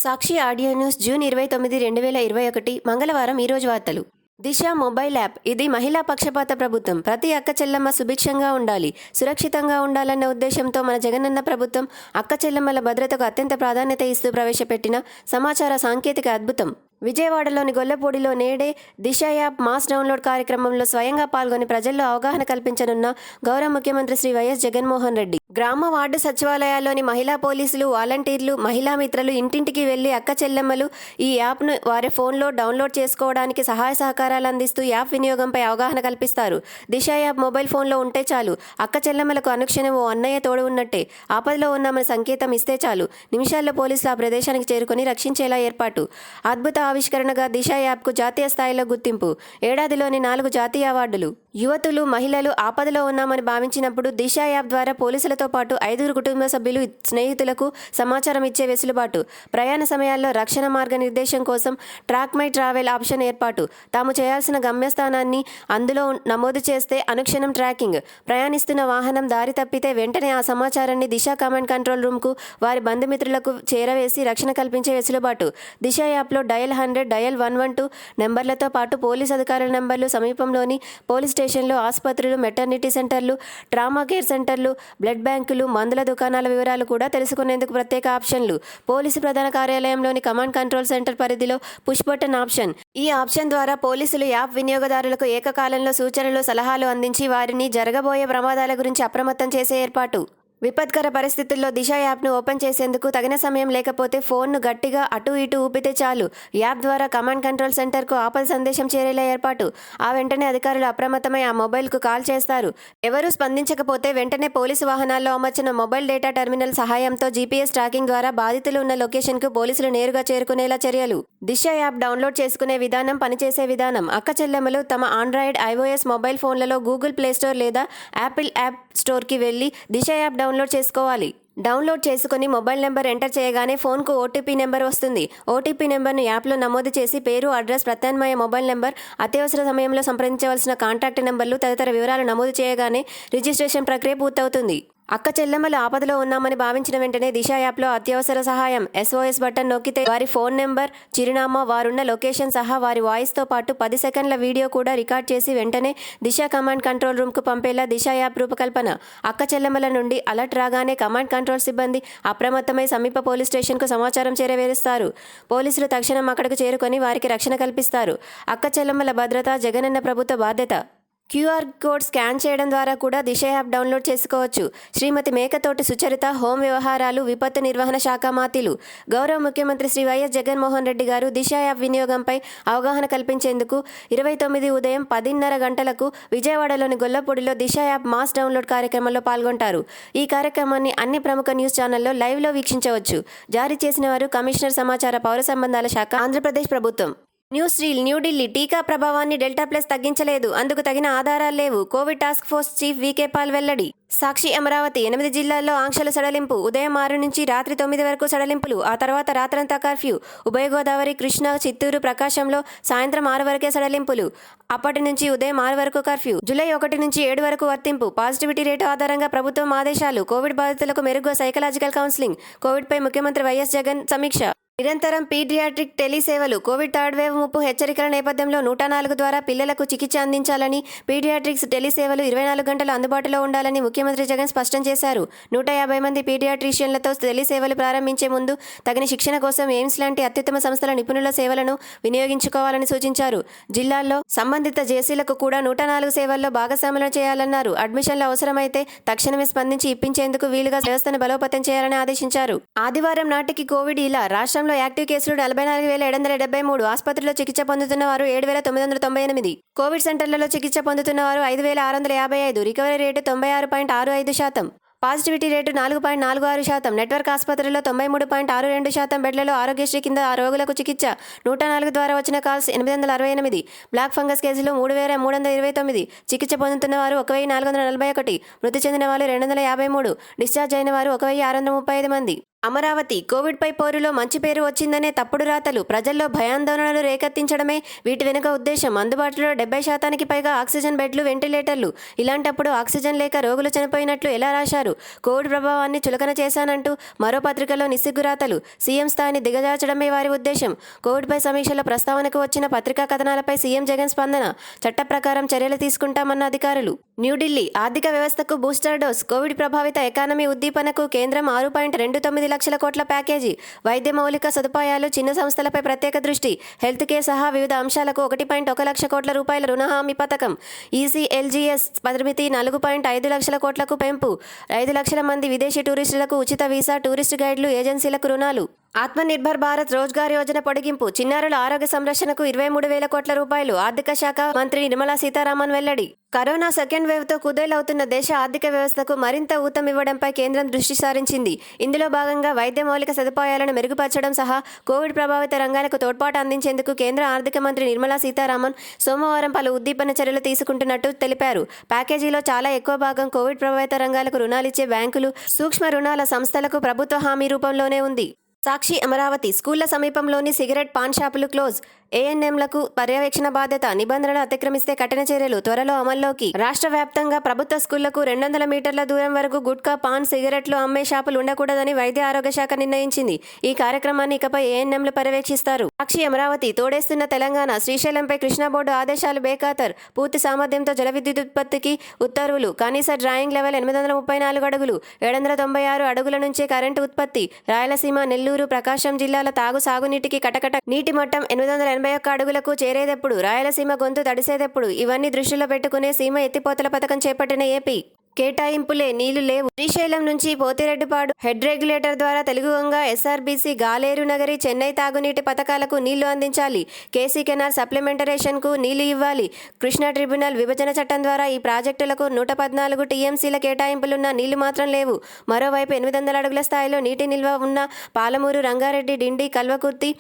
సాక్షి audio news June 29, 2021 మంగళవారం ఈరోజు వార్తలు. దిశ మొబైల్ యాప్. ఇది మహిళా పక్షపాత ప్రభుత్వం. ప్రతి అక్క చెల్లెమ్మ సుభిక్షంగా ఉండాలి, సురక్షితంగా ఉండాలన్న ఉద్దేశంతో మన జగనన్న ప్రభుత్వం అక్క చెల్లెమ్మల భద్రతకు అత్యంత ప్రాధాన్యత ఇస్తూ ప్రవేశపెట్టిన సమాచార సాంకేతిక అద్భుతం. విజయవాడలోని గొల్లపూడిలో నేడే దిశ యాప్ మాస్ డౌన్లోడ్ కార్యక్రమంలో స్వయంగా పాల్గొని ప్రజల్లో అవగాహన కల్పించనున్న గౌరవ ముఖ్యమంత్రి శ్రీ వైఎస్ జగన్మోహన్ రెడ్డి. గ్రామ వార్డు సచివాలయాల్లోని మహిళా పోలీసులు, వాలంటీర్లు, మహిళా మిత్రులు ఇంటింటికి వెళ్లి అక్క చెల్లెమ్మలు ఈ యాప్ను వారి ఫోన్లో డౌన్లోడ్ చేసుకోవడానికి సహాయ సహకారాలు అందిస్తూ యాప్ వినియోగంపై అవగాహన కల్పిస్తారు. దిశ యాప్ మొబైల్ ఫోన్లో ఉంటే చాలు, అక్క చెల్లెమ్మలకు అనుక్షణం ఓ అన్నయ్య తోడు ఉన్నట్టే. ఆపదలో ఉన్నామని సంకేతం ఇస్తే చాలు, నిమిషాల్లో పోలీసులు ఆ ప్రదేశానికి చేరుకొని రక్షించేలా ఏర్పాటు. అద్భుత ఆవిష్కరణగా దిశ యాప్కు జాతీయ స్థాయిలో గుర్తింపు. ఏడాదిలోని 4 జాతీయ అవార్డులు. యువతులు, మహిళలు ఆపదలో ఉన్నామని భావించినప్పుడు దిశ యాప్ ద్వారా పోలీసులతో పాటు 5 కుటుంబ సభ్యులు, స్నేహితులకు సమాచారం ఇచ్చే వెసులుబాటు. ప్రయాణ సమయాల్లో రక్షణ మార్గ నిర్దేశం కోసం ట్రాక్ మై ట్రావెల్ ఆప్షన్ ఏర్పాటు. తాము చేయాల్సిన గమ్యస్థానాన్ని అందులో నమోదు చేస్తే అనుక్షణం ట్రాకింగ్. ప్రయాణిస్తున్న వాహనం దారి తప్పితే వెంటనే ఆ సమాచారాన్ని దిశ కమాండ్ కంట్రోల్ రూమ్కు, వారి బంధుమిత్రులకు చేరవేసి రక్షణ కల్పించే వెసులుబాటు. దిశ యాప్లో డయల్ 100, డయల్ 112 నెంబర్లతో పాటు పోలీస్ అధికారుల నెంబర్లు, సమీపంలోని పోలీస్ స్టేషన్లు, ఆసుపత్రులు, మెటర్నిటీ సెంటర్లు, ట్రామా కేర్ సెంటర్లు, బ్లడ్ బ్యాంకులు, మందుల దుకాణాల వివరాలు కూడా తెలుసుకునేందుకు ప్రత్యేక ఆప్షన్లు. పోలీసు ప్రధాన కార్యాలయంలోని కమాండ్ కంట్రోల్ సెంటర్ పరిధిలో పుష్ బటన్ ఆప్షన్. ఈ ఆప్షన్ ద్వారా పోలీసులు యాప్ వినియోగదారులకు ఏకకాలంలో సూచనలు, సలహాలు అందించి వారిని జరగబోయే ప్రమాదాల గురించి అప్రమత్తం చేసే ఏర్పాటు. విపత్కర పరిస్థితుల్లో దిశ యాప్ను ఓపెన్ చేసేందుకు తగిన సమయం లేకపోతే ఫోన్ను గట్టిగా అటు ఇటు ఊపితే చాలు, యాప్ ద్వారా కమాండ్ కంట్రోల్ సెంటర్కు ఆపద సందేశం చేరేలా ఏర్పాటు. ఆ వెంటనే అధికారులు అప్రమత్తమై ఆ మొబైల్కు కాల్ చేస్తారు. ఎవరూ స్పందించకపోతే వెంటనే పోలీసు వాహనాల్లో అమర్చిన మొబైల్ డేటా టెర్మినల్ సహాయంతో జీపీఎస్ ట్రాకింగ్ ద్వారా బాధితులు ఉన్న లొకేషన్కు పోలీసులు నేరుగా చేరుకునేలా చర్యలు. దిశ యాప్ డౌన్లోడ్ చేసుకునే విధానం, పనిచేసే విధానం. అక్క చెల్లెమ్మలు తమ ఆండ్రాయిడ్, ఐఓఎస్ మొబైల్ ఫోన్లలో గూగుల్ ప్లే స్టోర్ లేదా యాపిల్ యాప్ స్టోర్కి వెళ్లి దిశ యాప్ డౌన్లోడ్ చేసుకోవాలి. డౌన్లోడ్ చేసుకుని మొబైల్ నెంబర్ ఎంటర్ చేయగానే ఫోన్కు ఓటీపీ నెంబర్ వస్తుంది. ఓటీపీ నెంబర్ను యాప్లో నమోదు చేసి పేరు, అడ్రస్, ప్రత్యామ్నాయ మొబైల్ నెంబర్, అత్యవసర సమయంలో సంప్రదించవలసిన కాంటాక్ట్ నెంబర్లు తదితర వివరాలు నమోదు చేయగానే రిజిస్ట్రేషన్ ప్రక్రియ పూర్తవుతుంది. అక్క చెల్లెమ్మలు ఆపదలో ఉన్నామని భావించిన వెంటనే దిశ యాప్లో అత్యవసర సహాయం SOS బటన్ నొక్కితే వారి ఫోన్ నెంబర్, చిరునామా, వారున్న లొకేషన్ సహా వారి వాయిస్తో పాటు 10 సెకండ్ల వీడియో కూడా రికార్డ్ చేసి వెంటనే దిశ కమాండ్ కంట్రోల్ రూమ్కు పంపేలా దిశ యాప్ రూపకల్పన. అక్క చెల్లెమ్మల నుండి అలర్ట్ రాగానే కమాండ్ కంట్రోల్ సిబ్బంది అప్రమత్తమై సమీప పోలీస్ స్టేషన్కు సమాచారం చేరవేరుస్తారు. పోలీసులు తక్షణం అక్కడకు చేరుకొని వారికి రక్షణ కల్పిస్తారు. అక్క చెల్లెమ్మల భద్రత జగనన్న ప్రభుత్వ బాధ్యత. QR కోడ్ స్కాన్ చేయడం ద్వారా కూడా దిశ యాప్ డౌన్లోడ్ చేసుకోవచ్చు. శ్రీమతి మేకతోటి సుచరిత, హోం వ్యవహారాలు, విపత్తు నిర్వహణ శాఖ మాతిలు. గౌరవ ముఖ్యమంత్రి శ్రీ వైఎస్ జగన్మోహన్ రెడ్డి గారు దిశ యాప్ వినియోగంపై అవగాహన కల్పించేందుకు 29 ఉదయం 10:30 గంటలకు విజయవాడలోని గొల్లపూడిలో దిశ యాప్ మాస్ డౌన్లోడ్ కార్యక్రమంలో పాల్గొంటారు. ఈ కార్యక్రమాన్ని అన్ని ప్రముఖ న్యూస్ ఛానల్లో లైవ్లో వీక్షించవచ్చు. జారీ చేసిన వారు కమిషనర్, సమాచార, పౌర సంబంధాల శాఖ, ఆంధ్రప్రదేశ్ ప్రభుత్వం. News reel. న్యూఢిల్లీ. టీకా ప్రభావాన్ని డెల్టా ప్లస్ తగ్గించలేదు, అందుకు తగిన ఆధారాలు లేవు. కోవిడ్ టాస్క్ ఫోర్స్ చీఫ్ వీకే పాల్ వెల్లడి. సాక్షి. అమరావతి. 8 జిల్లాల్లో ఆంక్షల సడలింపు. ఉదయం 6 నుంచి రాత్రి 9 వరకు సడలింపులు. ఆ తర్వాత రాత్రంతా కర్ఫ్యూ. ఉభయ గోదావరి, కృష్ణా, చిత్తూరు, ప్రకాశంలో సాయంత్రం 6 వరకే సడలింపులు. అప్పటి నుంచి ఉదయం 6 వరకు కర్ఫ్యూ. జూలై 1 నుంచి 7 వరకు వర్తింపు. పాజిటివిటీ రేటు ఆధారంగా ప్రభుత్వం ఆదేశాలు. కోవిడ్ బాధితులకు మెరుగ్గా సైకలాజికల్ కౌన్సిలింగ్. కోవిడ్పై ముఖ్యమంత్రి వైఎస్ జగన్ సమీక్ష. నిరంతరం పీడియాట్రిక్ టెలి సేవలు. కోవిడ్ థర్డ్ వేవ్ ముప్పు హెచ్చరికల నేపథ్యంలో 104 ద్వారా పిల్లలకు చికిత్స అందించాలని, పీడియాట్రిక్స్ టెలి సేవలు 24 గంటలు అందుబాటులో ఉండాలని ముఖ్యమంత్రి జగన్ స్పష్టం చేశారు. 150 మంది పీడియాట్రిషియన్లతో టెలి సేవలు ప్రారంభించే ముందు తగిన శిక్షణ కోసం ఎయిమ్స్ లాంటి అత్యుత్తమ సంస్థల నిపుణుల సేవలను వినియోగించుకోవాలని సూచించారు. జిల్లాల్లో సంబంధిత జేసీలకు కూడా 104 సేవల్లో భాగస్వాములను చేయాలన్నారు. అడ్మిషన్లు అవసరమైతే తక్షణమే స్పందించి ఇప్పించేందుకు వీలుగా వ్యవస్థను బలోపేతం చేయాలని ఆదేశించారు. ఆదివారం నాటికి కోవిడ్ ఇలా. రాష్ట్రంలో యాక్టివ్ కేసులు 44,773. ఆసుపత్రిలో చికిత్స పొందుతున్న వారు 7,998. కోవిడ్ సెంటర్లలో చికిత్స పొందుతున్న వారు 5,655. Recovery rate 96.65%. Positivity rate 4.46%. Network ఆసుపత్రుల్లో 93.62% బెడ్లలో ఆరోగ్యశ్రీ కింద ఆ రోగులకు చికిత్స. 104 ద్వారా వచ్చిన కాల్స్ 868. బ్లాక్ ఫంగస్ కేసులు 3,329. చికిత్స పొందుతున్న వారు 1,441. మృతి చెందిన వారు 253. డిశ్చార్జ్ అయిన వారు 1,635 మంది. అమరావతి కోవిడ్పై పోరులో మంచి పేరు వచ్చిందనే తప్పుడు రాతలు ప్రజల్లో భయాందోళనలు రేకెత్తించడమే వీటి వెనుక ఉద్దేశం. అందుబాటులో 70% పైగా ఆక్సిజన్ బెడ్లు, వెంటిలేటర్లు. ఇలాంటప్పుడు ఆక్సిజన్ లేక రోగులు చనిపోయినట్లు ఎలా రాశారు? కోవిడ్ ప్రభావాన్ని చులకన చేశానంటూ మరో పత్రికలో నిస్సిగ్గు రాతలు. సీఎం స్థాయిని దిగజార్చడమే వారి ఉద్దేశం. కోవిడ్పై సమీక్షలో ప్రస్తావనకు వచ్చిన పత్రికా కథనాలపై సీఎం జగన్ స్పందన. చట్ట ప్రకారం చర్యలు తీసుకుంటామన్న అధికారులు. న్యూఢిల్లీ ఆర్థిక వ్యవస్థకు బూస్టర్ డోస్. కోవిడ్ ప్రభావిత ఎకానమీ ఉద్దీపనకు కేంద్రం 6.29 లక్షల కోట్ల ప్యాకేజీ. వైద్య మౌలిక సదుపాయాలు, చిన్న సంస్థలపై ప్రత్యేక దృష్టి. హెల్త్ కేర్ సహా వివిధ అంశాలకు 1.1 లక్ష కోట్ల రూపాయల రుణ హామీ పథకం. ఈసీఎల్జీఎస్ పరిమితి 4.5 లక్షల కోట్లకు పెంపు. 5 లక్షల మంది విదేశీ టూరిస్టులకు ఉచిత వీసా, టూరిస్ట్ గైడ్లు, ఏజెన్సీలకు రుణాలు. ఆత్మనిర్భర్ భారత్ రోజ్గార్ యోజన పొడిగింపు. చిన్నారుల ఆరోగ్య సంరక్షణకు 23,000 కోట్ల రూపాయలు. ఆర్థిక శాఖ మంత్రి నిర్మలా సీతారామన్ వెల్లడి. కరోనా సెకండ్ వేవ్తో కుదేలవుతున్న దేశ ఆర్థిక వ్యవస్థకు మరింత ఊతమివ్వడంపై కేంద్రం దృష్టి సారించింది. ఇందులో భాగంగా వైద్య మౌలిక సదుపాయాలను మెరుగుపరచడం సహా కోవిడ్ ప్రభావిత రంగాలకు తోడ్పాటు అందించేందుకు కేంద్ర ఆర్థిక మంత్రి నిర్మలా సీతారామన్ సోమవారం పలు ఉద్దీపన చర్యలు తీసుకుంటున్నట్టు తెలిపారు. ప్యాకేజీలో చాలా ఎక్కువ భాగం కోవిడ్ ప్రభావిత రంగాలకు రుణాలిచ్చే బ్యాంకులు, సూక్ష్మ రుణాల సంస్థలకు ప్రభుత్వ హామీ రూపంలోనే ఉంది. సాక్షి అమరావతి స్కూళ్ల సమీపంలోని సిగరెట్, పాన్ షాపులు క్లోజ్. ఏఎన్ఎంలకు పర్యవేక్షణ బాధ్యత. నిబంధనలు అతిక్రమిస్తే కఠిన చర్యలు త్వరలో అమల్లోకి. రాష్ట్ర వ్యాప్తంగా ప్రభుత్వ స్కూళ్లకు 200 మీటర్ల దూరం వరకు గుట్కా, పాన్, సిగరెట్లు అమ్మే షాపులు ఉండకూడదని వైద్య ఆరోగ్య శాఖ నిర్ణయించింది. ఈ కార్యక్రమాన్ని ఇకపై ఏఎన్ఎంలు పర్యవేక్షిస్తారు. సాక్షి అమరావతి తోడేస్తున్న తెలంగాణ. శ్రీశైలంపై కృష్ణా బోర్డు ఆదేశాలు బేఖాతర్. పూర్తి సామర్థ్యంతో జల విద్యుత్ ఉత్పత్తికి ఉత్తర్వులు. కనీస డ్రాయింగ్ లెవెల్ 834 అడుగులు. 796 అడుగుల నుంచే కరెంటు ఉత్పత్తి. రాయలసీమ, నెల్లూరు, ప్రకాశం జిల్లాల సాగునీటికి కటకట. నీటి మట్టం 881 అడుగులకు చేరేదెప్పుడు? రాయలసీమ గొంతు తడిసేదెప్పుడు? ఇవన్నీ దృష్టిలో పెట్టుకునే సీమ ఎత్తిపోతల పథకం చేపట్టిన ఏపీ. కేటాయింపులే, నీళ్లు లేవు. శ్రీశైలం నుంచి పోతిరెడ్డిపాడు హెడ్ రెగ్యులేటర్ ద్వారా తెలుగుగంగ, ఎస్ఆర్బీసీ, గాలేరు నగరి, చెన్నై తాగునీటి పథకాలకు నీళ్లు అందించాలి. కేసీ కెనాల్ సప్లిమెంటరేషన్కు నీళ్లు ఇవ్వాలి. కృష్ణా ట్రిబ్యునల్ విభజన చట్టం ద్వారా ఈ ప్రాజెక్టులకు 114 టీఎంసీల కేటాయింపులున్న నీళ్లు మాత్రం లేవు. మరోవైపు 800 అడుగుల స్థాయిలో నీటి నిల్వ ఉన్న పాలమూరు, రంగారెడ్డి, డిండి, కల్వకుర్తి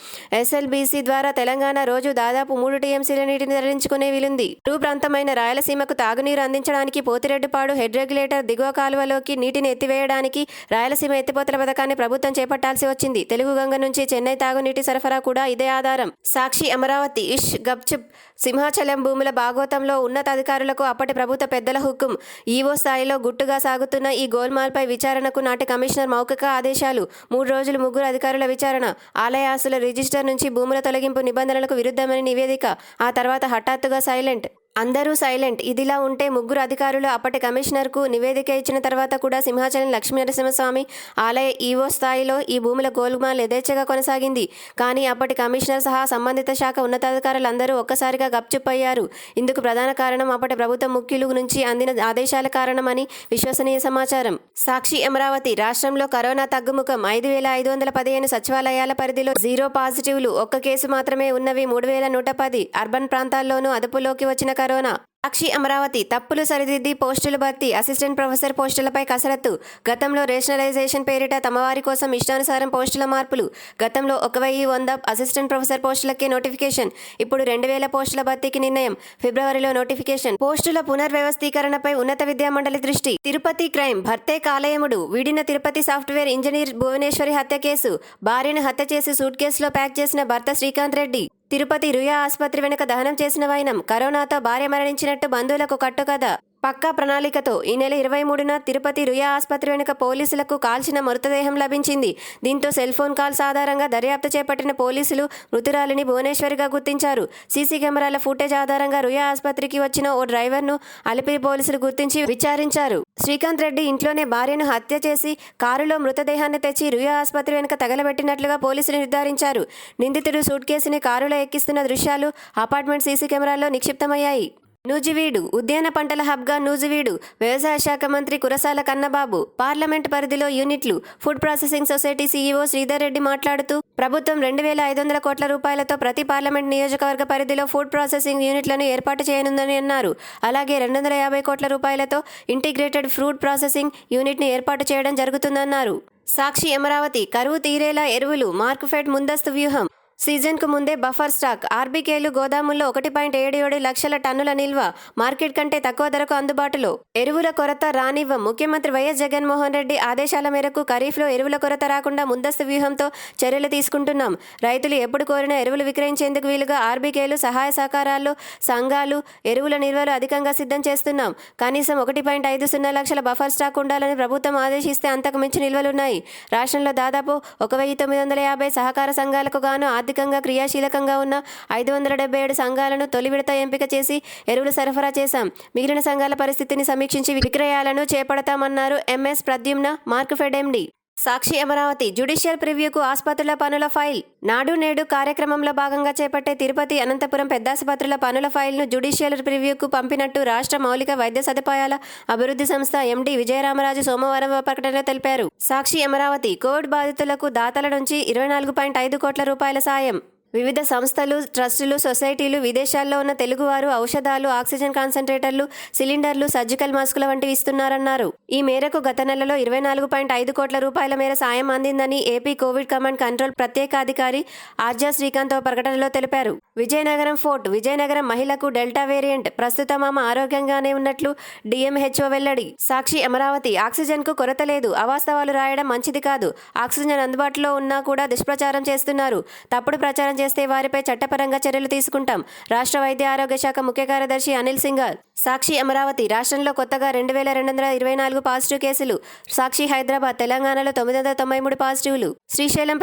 ఎస్ఎల్బీసీ ద్వారా తెలంగాణ రోజు దాదాపు 3 టీఎంసీల నీటిని తరలించుకునే వీలుంది. రూ ప్రాంతమైన రాయలసీమకు తాగునీరు అందించడానికి పోతిరెడ్డిపాడు హెడ్ రెగ్యులేటర్ దిగువ కాలువలోకి నీటిని ఎత్తివేయడానికి రాయలసీమ ఎత్తిపోతల పథకాన్ని ప్రభుత్వం చేపట్టాల్సి వచ్చింది. తెలుగుగంగ నుంచి చెన్నై తాగునీటి సరఫరా కూడా ఇదే ఆధారం. సాక్షి అమరావతి ఇష్ గప్చుప్. సింహాచలం భూముల భాగోతంలో ఉన్నతాధికారులకు అప్పటి ప్రభుత్వ పెద్దల హుకుం. ఈవో స్థాయిలో గుట్టుగా సాగుతున్న ఈ గోల్మాల్పై విచారణకు నాటి కమిషనర్ మౌఖిక ఆదేశాలు. 3 రోజులు 3 అధికారుల విచారణ. ఆలయ ఆస్తుల రిజిస్టర్ నుంచి భూముల తొలగింపు నిబంధనలకు విరుద్ధమని నివేదిక. ఆ తర్వాత హఠాత్తుగా సైలెంట్. అందరూ సైలెంట్. ఇదిలా ఉంటే 3 అధికారులు అప్పటి కమిషనర్కు నివేదిక ఇచ్చిన తర్వాత కూడా సింహాచలం లక్ష్మీనరసింహస్వామి ఆలయ ఈవో స్థాయిలో ఈ భూముల గోల్మాల్ యథేచ్ఛగా కొనసాగింది. కానీ అప్పటి కమిషనర్ సహా సంబంధిత శాఖ ఉన్నతాధికారులందరూ ఒక్కసారిగా గప్చుప్ అయ్యారు. ఇందుకు ప్రధాన కారణం అప్పటి ప్రభుత్వ ముఖ్యులు నుంచి అందిన ఆదేశాల కారణమని విశ్వసనీయ సమాచారం. సాక్షి అమరావతి రాష్ట్రంలో కరోనా తగ్గుముఖం. 5,515 సచివాలయాల పరిధిలో 0 పాజిటివ్లు. ఒక్క కేసు మాత్రమే ఉన్నవి 3,110. అర్బన్ ప్రాంతాల్లోనూ అదుపులోకి వచ్చిన కరోనా. సాక్షి అమరావతి తప్పులు సరిదిద్ది పోస్టులు భర్తీ. అసిస్టెంట్ ప్రొఫెసర్ పోస్టులపై కసరత్తు. గతంలో రేషనలైజేషన్ పేరిట తమవారి కోసం ఇష్టానుసారం పోస్టుల మార్పులు. గతంలో 1,100 అసిస్టెంట్ ప్రొఫెసర్ పోస్టులకే నోటిఫికేషన్. ఇప్పుడు 2,000 పోస్టుల భర్తీకి నిర్ణయం. ఫిబ్రవరిలో నోటిఫికేషన్. పోస్టుల పునర్వ్యవస్థీకరణపై ఉన్నత విద్యామండలి దృష్టి. తిరుపతి క్రైమ్. భర్తే కాలయముడు. వీడిన తిరుపతి సాఫ్ట్వేర్ ఇంజనీర్ భువనేశ్వరి హత్య కేసు. భార్యను హత్య చేసి సూట్ కేసులో ప్యాక్ చేసిన భర్త శ్రీకాంత్ రెడ్డి. తిరుపతి రుయా ఆసుపత్రి వెనుక దహనం చేసిన వైనం. కరోనాతో భార్య మరణించినట్టు బంధువులకు కట్టుకథ. పక్కా ప్రణాళికతో ఈ నెల 23న తిరుపతి రుయా ఆసుపత్రి వెనుక పోలీసులకు కాల్చిన మృతదేహం లభించింది. దీంతో సెల్ ఫోన్ కాల్స్ ఆధారంగా దర్యాప్తు చేపట్టిన పోలీసులు మృతురాలిని భువనేశ్వరిగా గుర్తించారు. సీసీ కెమెరాల ఫుటేజ్ ఆధారంగా రుయా ఆసుపత్రికి వచ్చిన ఓ డ్రైవర్ను అలిపిరి పోలీసులు గుర్తించి విచారించారు. శ్రీకాంత్ రెడ్డి ఇంట్లోనే భార్యను హత్య చేసి కారులో మృతదేహాన్ని తెచ్చి రుయా ఆసుపత్రి వెనుక తగలబెట్టినట్లుగా పోలీసులు నిర్ధారించారు. నిందితుడు సూట్ కేసుని కారులో ఎక్కిస్తున్న దృశ్యాలు అపార్ట్మెంట్ సీసీ కెమెరాల్లో నిక్షిప్తమయ్యాయి. నూజివీడు ఉద్యాన పంటల హబ్గా నూజివీడు. వ్యవసాయ శాఖ మంత్రి కురసాల కన్నబాబు. పార్లమెంట్ పరిధిలో యూనిట్లు. Food processing society CEO Sridhar Reddy మాట్లాడుతూ ప్రభుత్వం 2,500 కోట్ల రూపాయలతో ప్రతి పార్లమెంట్ నియోజకవర్గ పరిధిలో ఫుడ్ ప్రాసెసింగ్ యూనిట్లను ఏర్పాటు చేయనుందని అన్నారు. అలాగే 250 కోట్ల రూపాయలతో ఇంటిగ్రేటెడ్ ఫ్రూట్ ప్రాసెసింగ్ యూనిట్ని ఏర్పాటు చేయడం జరుగుతుందన్నారు. సాక్షి అమరావతి కరువు తీరేలా ఎరువులు. మార్క్ఫెడ్ ముందస్తు వ్యూహం. సీజన్కు ముందే బఫర్ స్టాక్ ఆర్బీకేలు గోదాముల్లో 1.77 లక్షల టన్నుల నిల్వ మార్కెట్ కంటే తక్కువ ధరకు అందుబాటులో. ఎరువుల కొరత రానివ్వం. ముఖ్యమంత్రి వైఎస్ జగన్మోహన్ రెడ్డి ఆదేశాల మేరకు ఖరీఫ్లో ఎరువుల కొరత రాకుండా ముందస్తు వ్యూహంతో చర్యలు తీసుకుంటున్నాం. రైతులు ఎప్పుడు కోరినా ఎరువులు విక్రయించేందుకు వీలుగా ఆర్బీకేలు సహాయ సహకారాలు సంఘాలు ఎరువుల నిల్వలు అధికంగా సిద్ధం చేస్తున్నాం. కనీసం 1.50 లక్షల బఫర్ స్టాక్ ఉండాలని ప్రభుత్వం ఆదేశిస్తే అంతకు మించి నిల్వలున్నాయి. రాష్ట్రంలో దాదాపు 1950 సహకార సంఘాలకు గాను ఆర్థికంగా క్రియాశీలకంగా ఉన్న 577 సంఘాలను తొలి విడత ఎంపిక చేసి ఎరువులు సరఫరా చేశాం. మిగిలిన సంఘాల పరిస్థితిని సమీక్షించి విక్రయాలను చేపడతామన్నారు ఎంఎస్ ప్రద్యుమ్న మార్క్ఫెడ్ ఎండి. సాక్షి అమరావతి జ్యుడిషియల్ ప్రివ్యూకు ఆసుపత్రుల పనుల ఫైల్. నాడు నేడు కార్యక్రమంలో భాగంగా చేపట్టే తిరుపతి అనంతపురం పెద్దాసుపత్రుల పనుల ఫైల్ను జ్యుడిషియల్ ప్రివ్యూకు పంపినట్టు రాష్ట్ర మౌలిక వైద్య సదుపాయాల అభివృద్ధి సంస్థ ఎండి విజయరామరాజు సోమవారం ప్రకటనలో తెలిపారు. సాక్షి అమరావతి కోవిడ్ బాధితులకు దాతల నుంచి 24.5 కోట్ల రూపాయల సాయం. వివిధ సంస్థలు ట్రస్టులు సొసైటీలు విదేశాల్లో ఉన్న తెలుగువారు ఔషధాలు ఆక్సిజన్ కాన్సంట్రేటర్లు సిలిండర్లు సర్జికల్ మాస్కుల వంటివి ఇస్తున్నారన్నారు. ఈ మేరకు గత నెలలో 24.5 కోట్ల రూపాయల మేర సాయం అందిందని ఏపీ కోవిడ్ కమాండ్ కంట్రోల్ ప్రత్యేకాధికారి ఆర్జా శ్రీకాంత్ ప్రకటనలో తెలిపారు. విజయనగరం ఫోర్ట్ విజయనగరం మహిళకు డెల్టా వేరియంట్ ప్రస్తుతం ఆమె ఆరోగ్యంగానే ఉన్నట్లు డిఎంహెచ్ఓ వెల్లడి. సాక్షి అమరావతి ఆక్సిజన్కు కొరత లేదు. అవాస్తవాలు రాయడం మంచిది కాదు. ఆక్సిజన్ అందుబాటులో ఉన్నా కూడా దుష్ప్రచారం చేస్తున్నారు. తప్పుడు ప్రచారం చేస్తే వారిపై చట్టపరంగా చర్యలు తీసుకుంటాం. రాష్ట్ర వైద్య ఆరోగ్య శాఖ ముఖ్య కార్యదర్శి అనిల్ సింఘాల్. సాక్షి అమరావతి రాష్ట్రంలో కొత్తగా 2224 పాజిటివ్ కేసులు. సాక్షి హైదరాబాద్ తెలంగాణలో 993 పాజిటివ్లు. శ్రీశైలం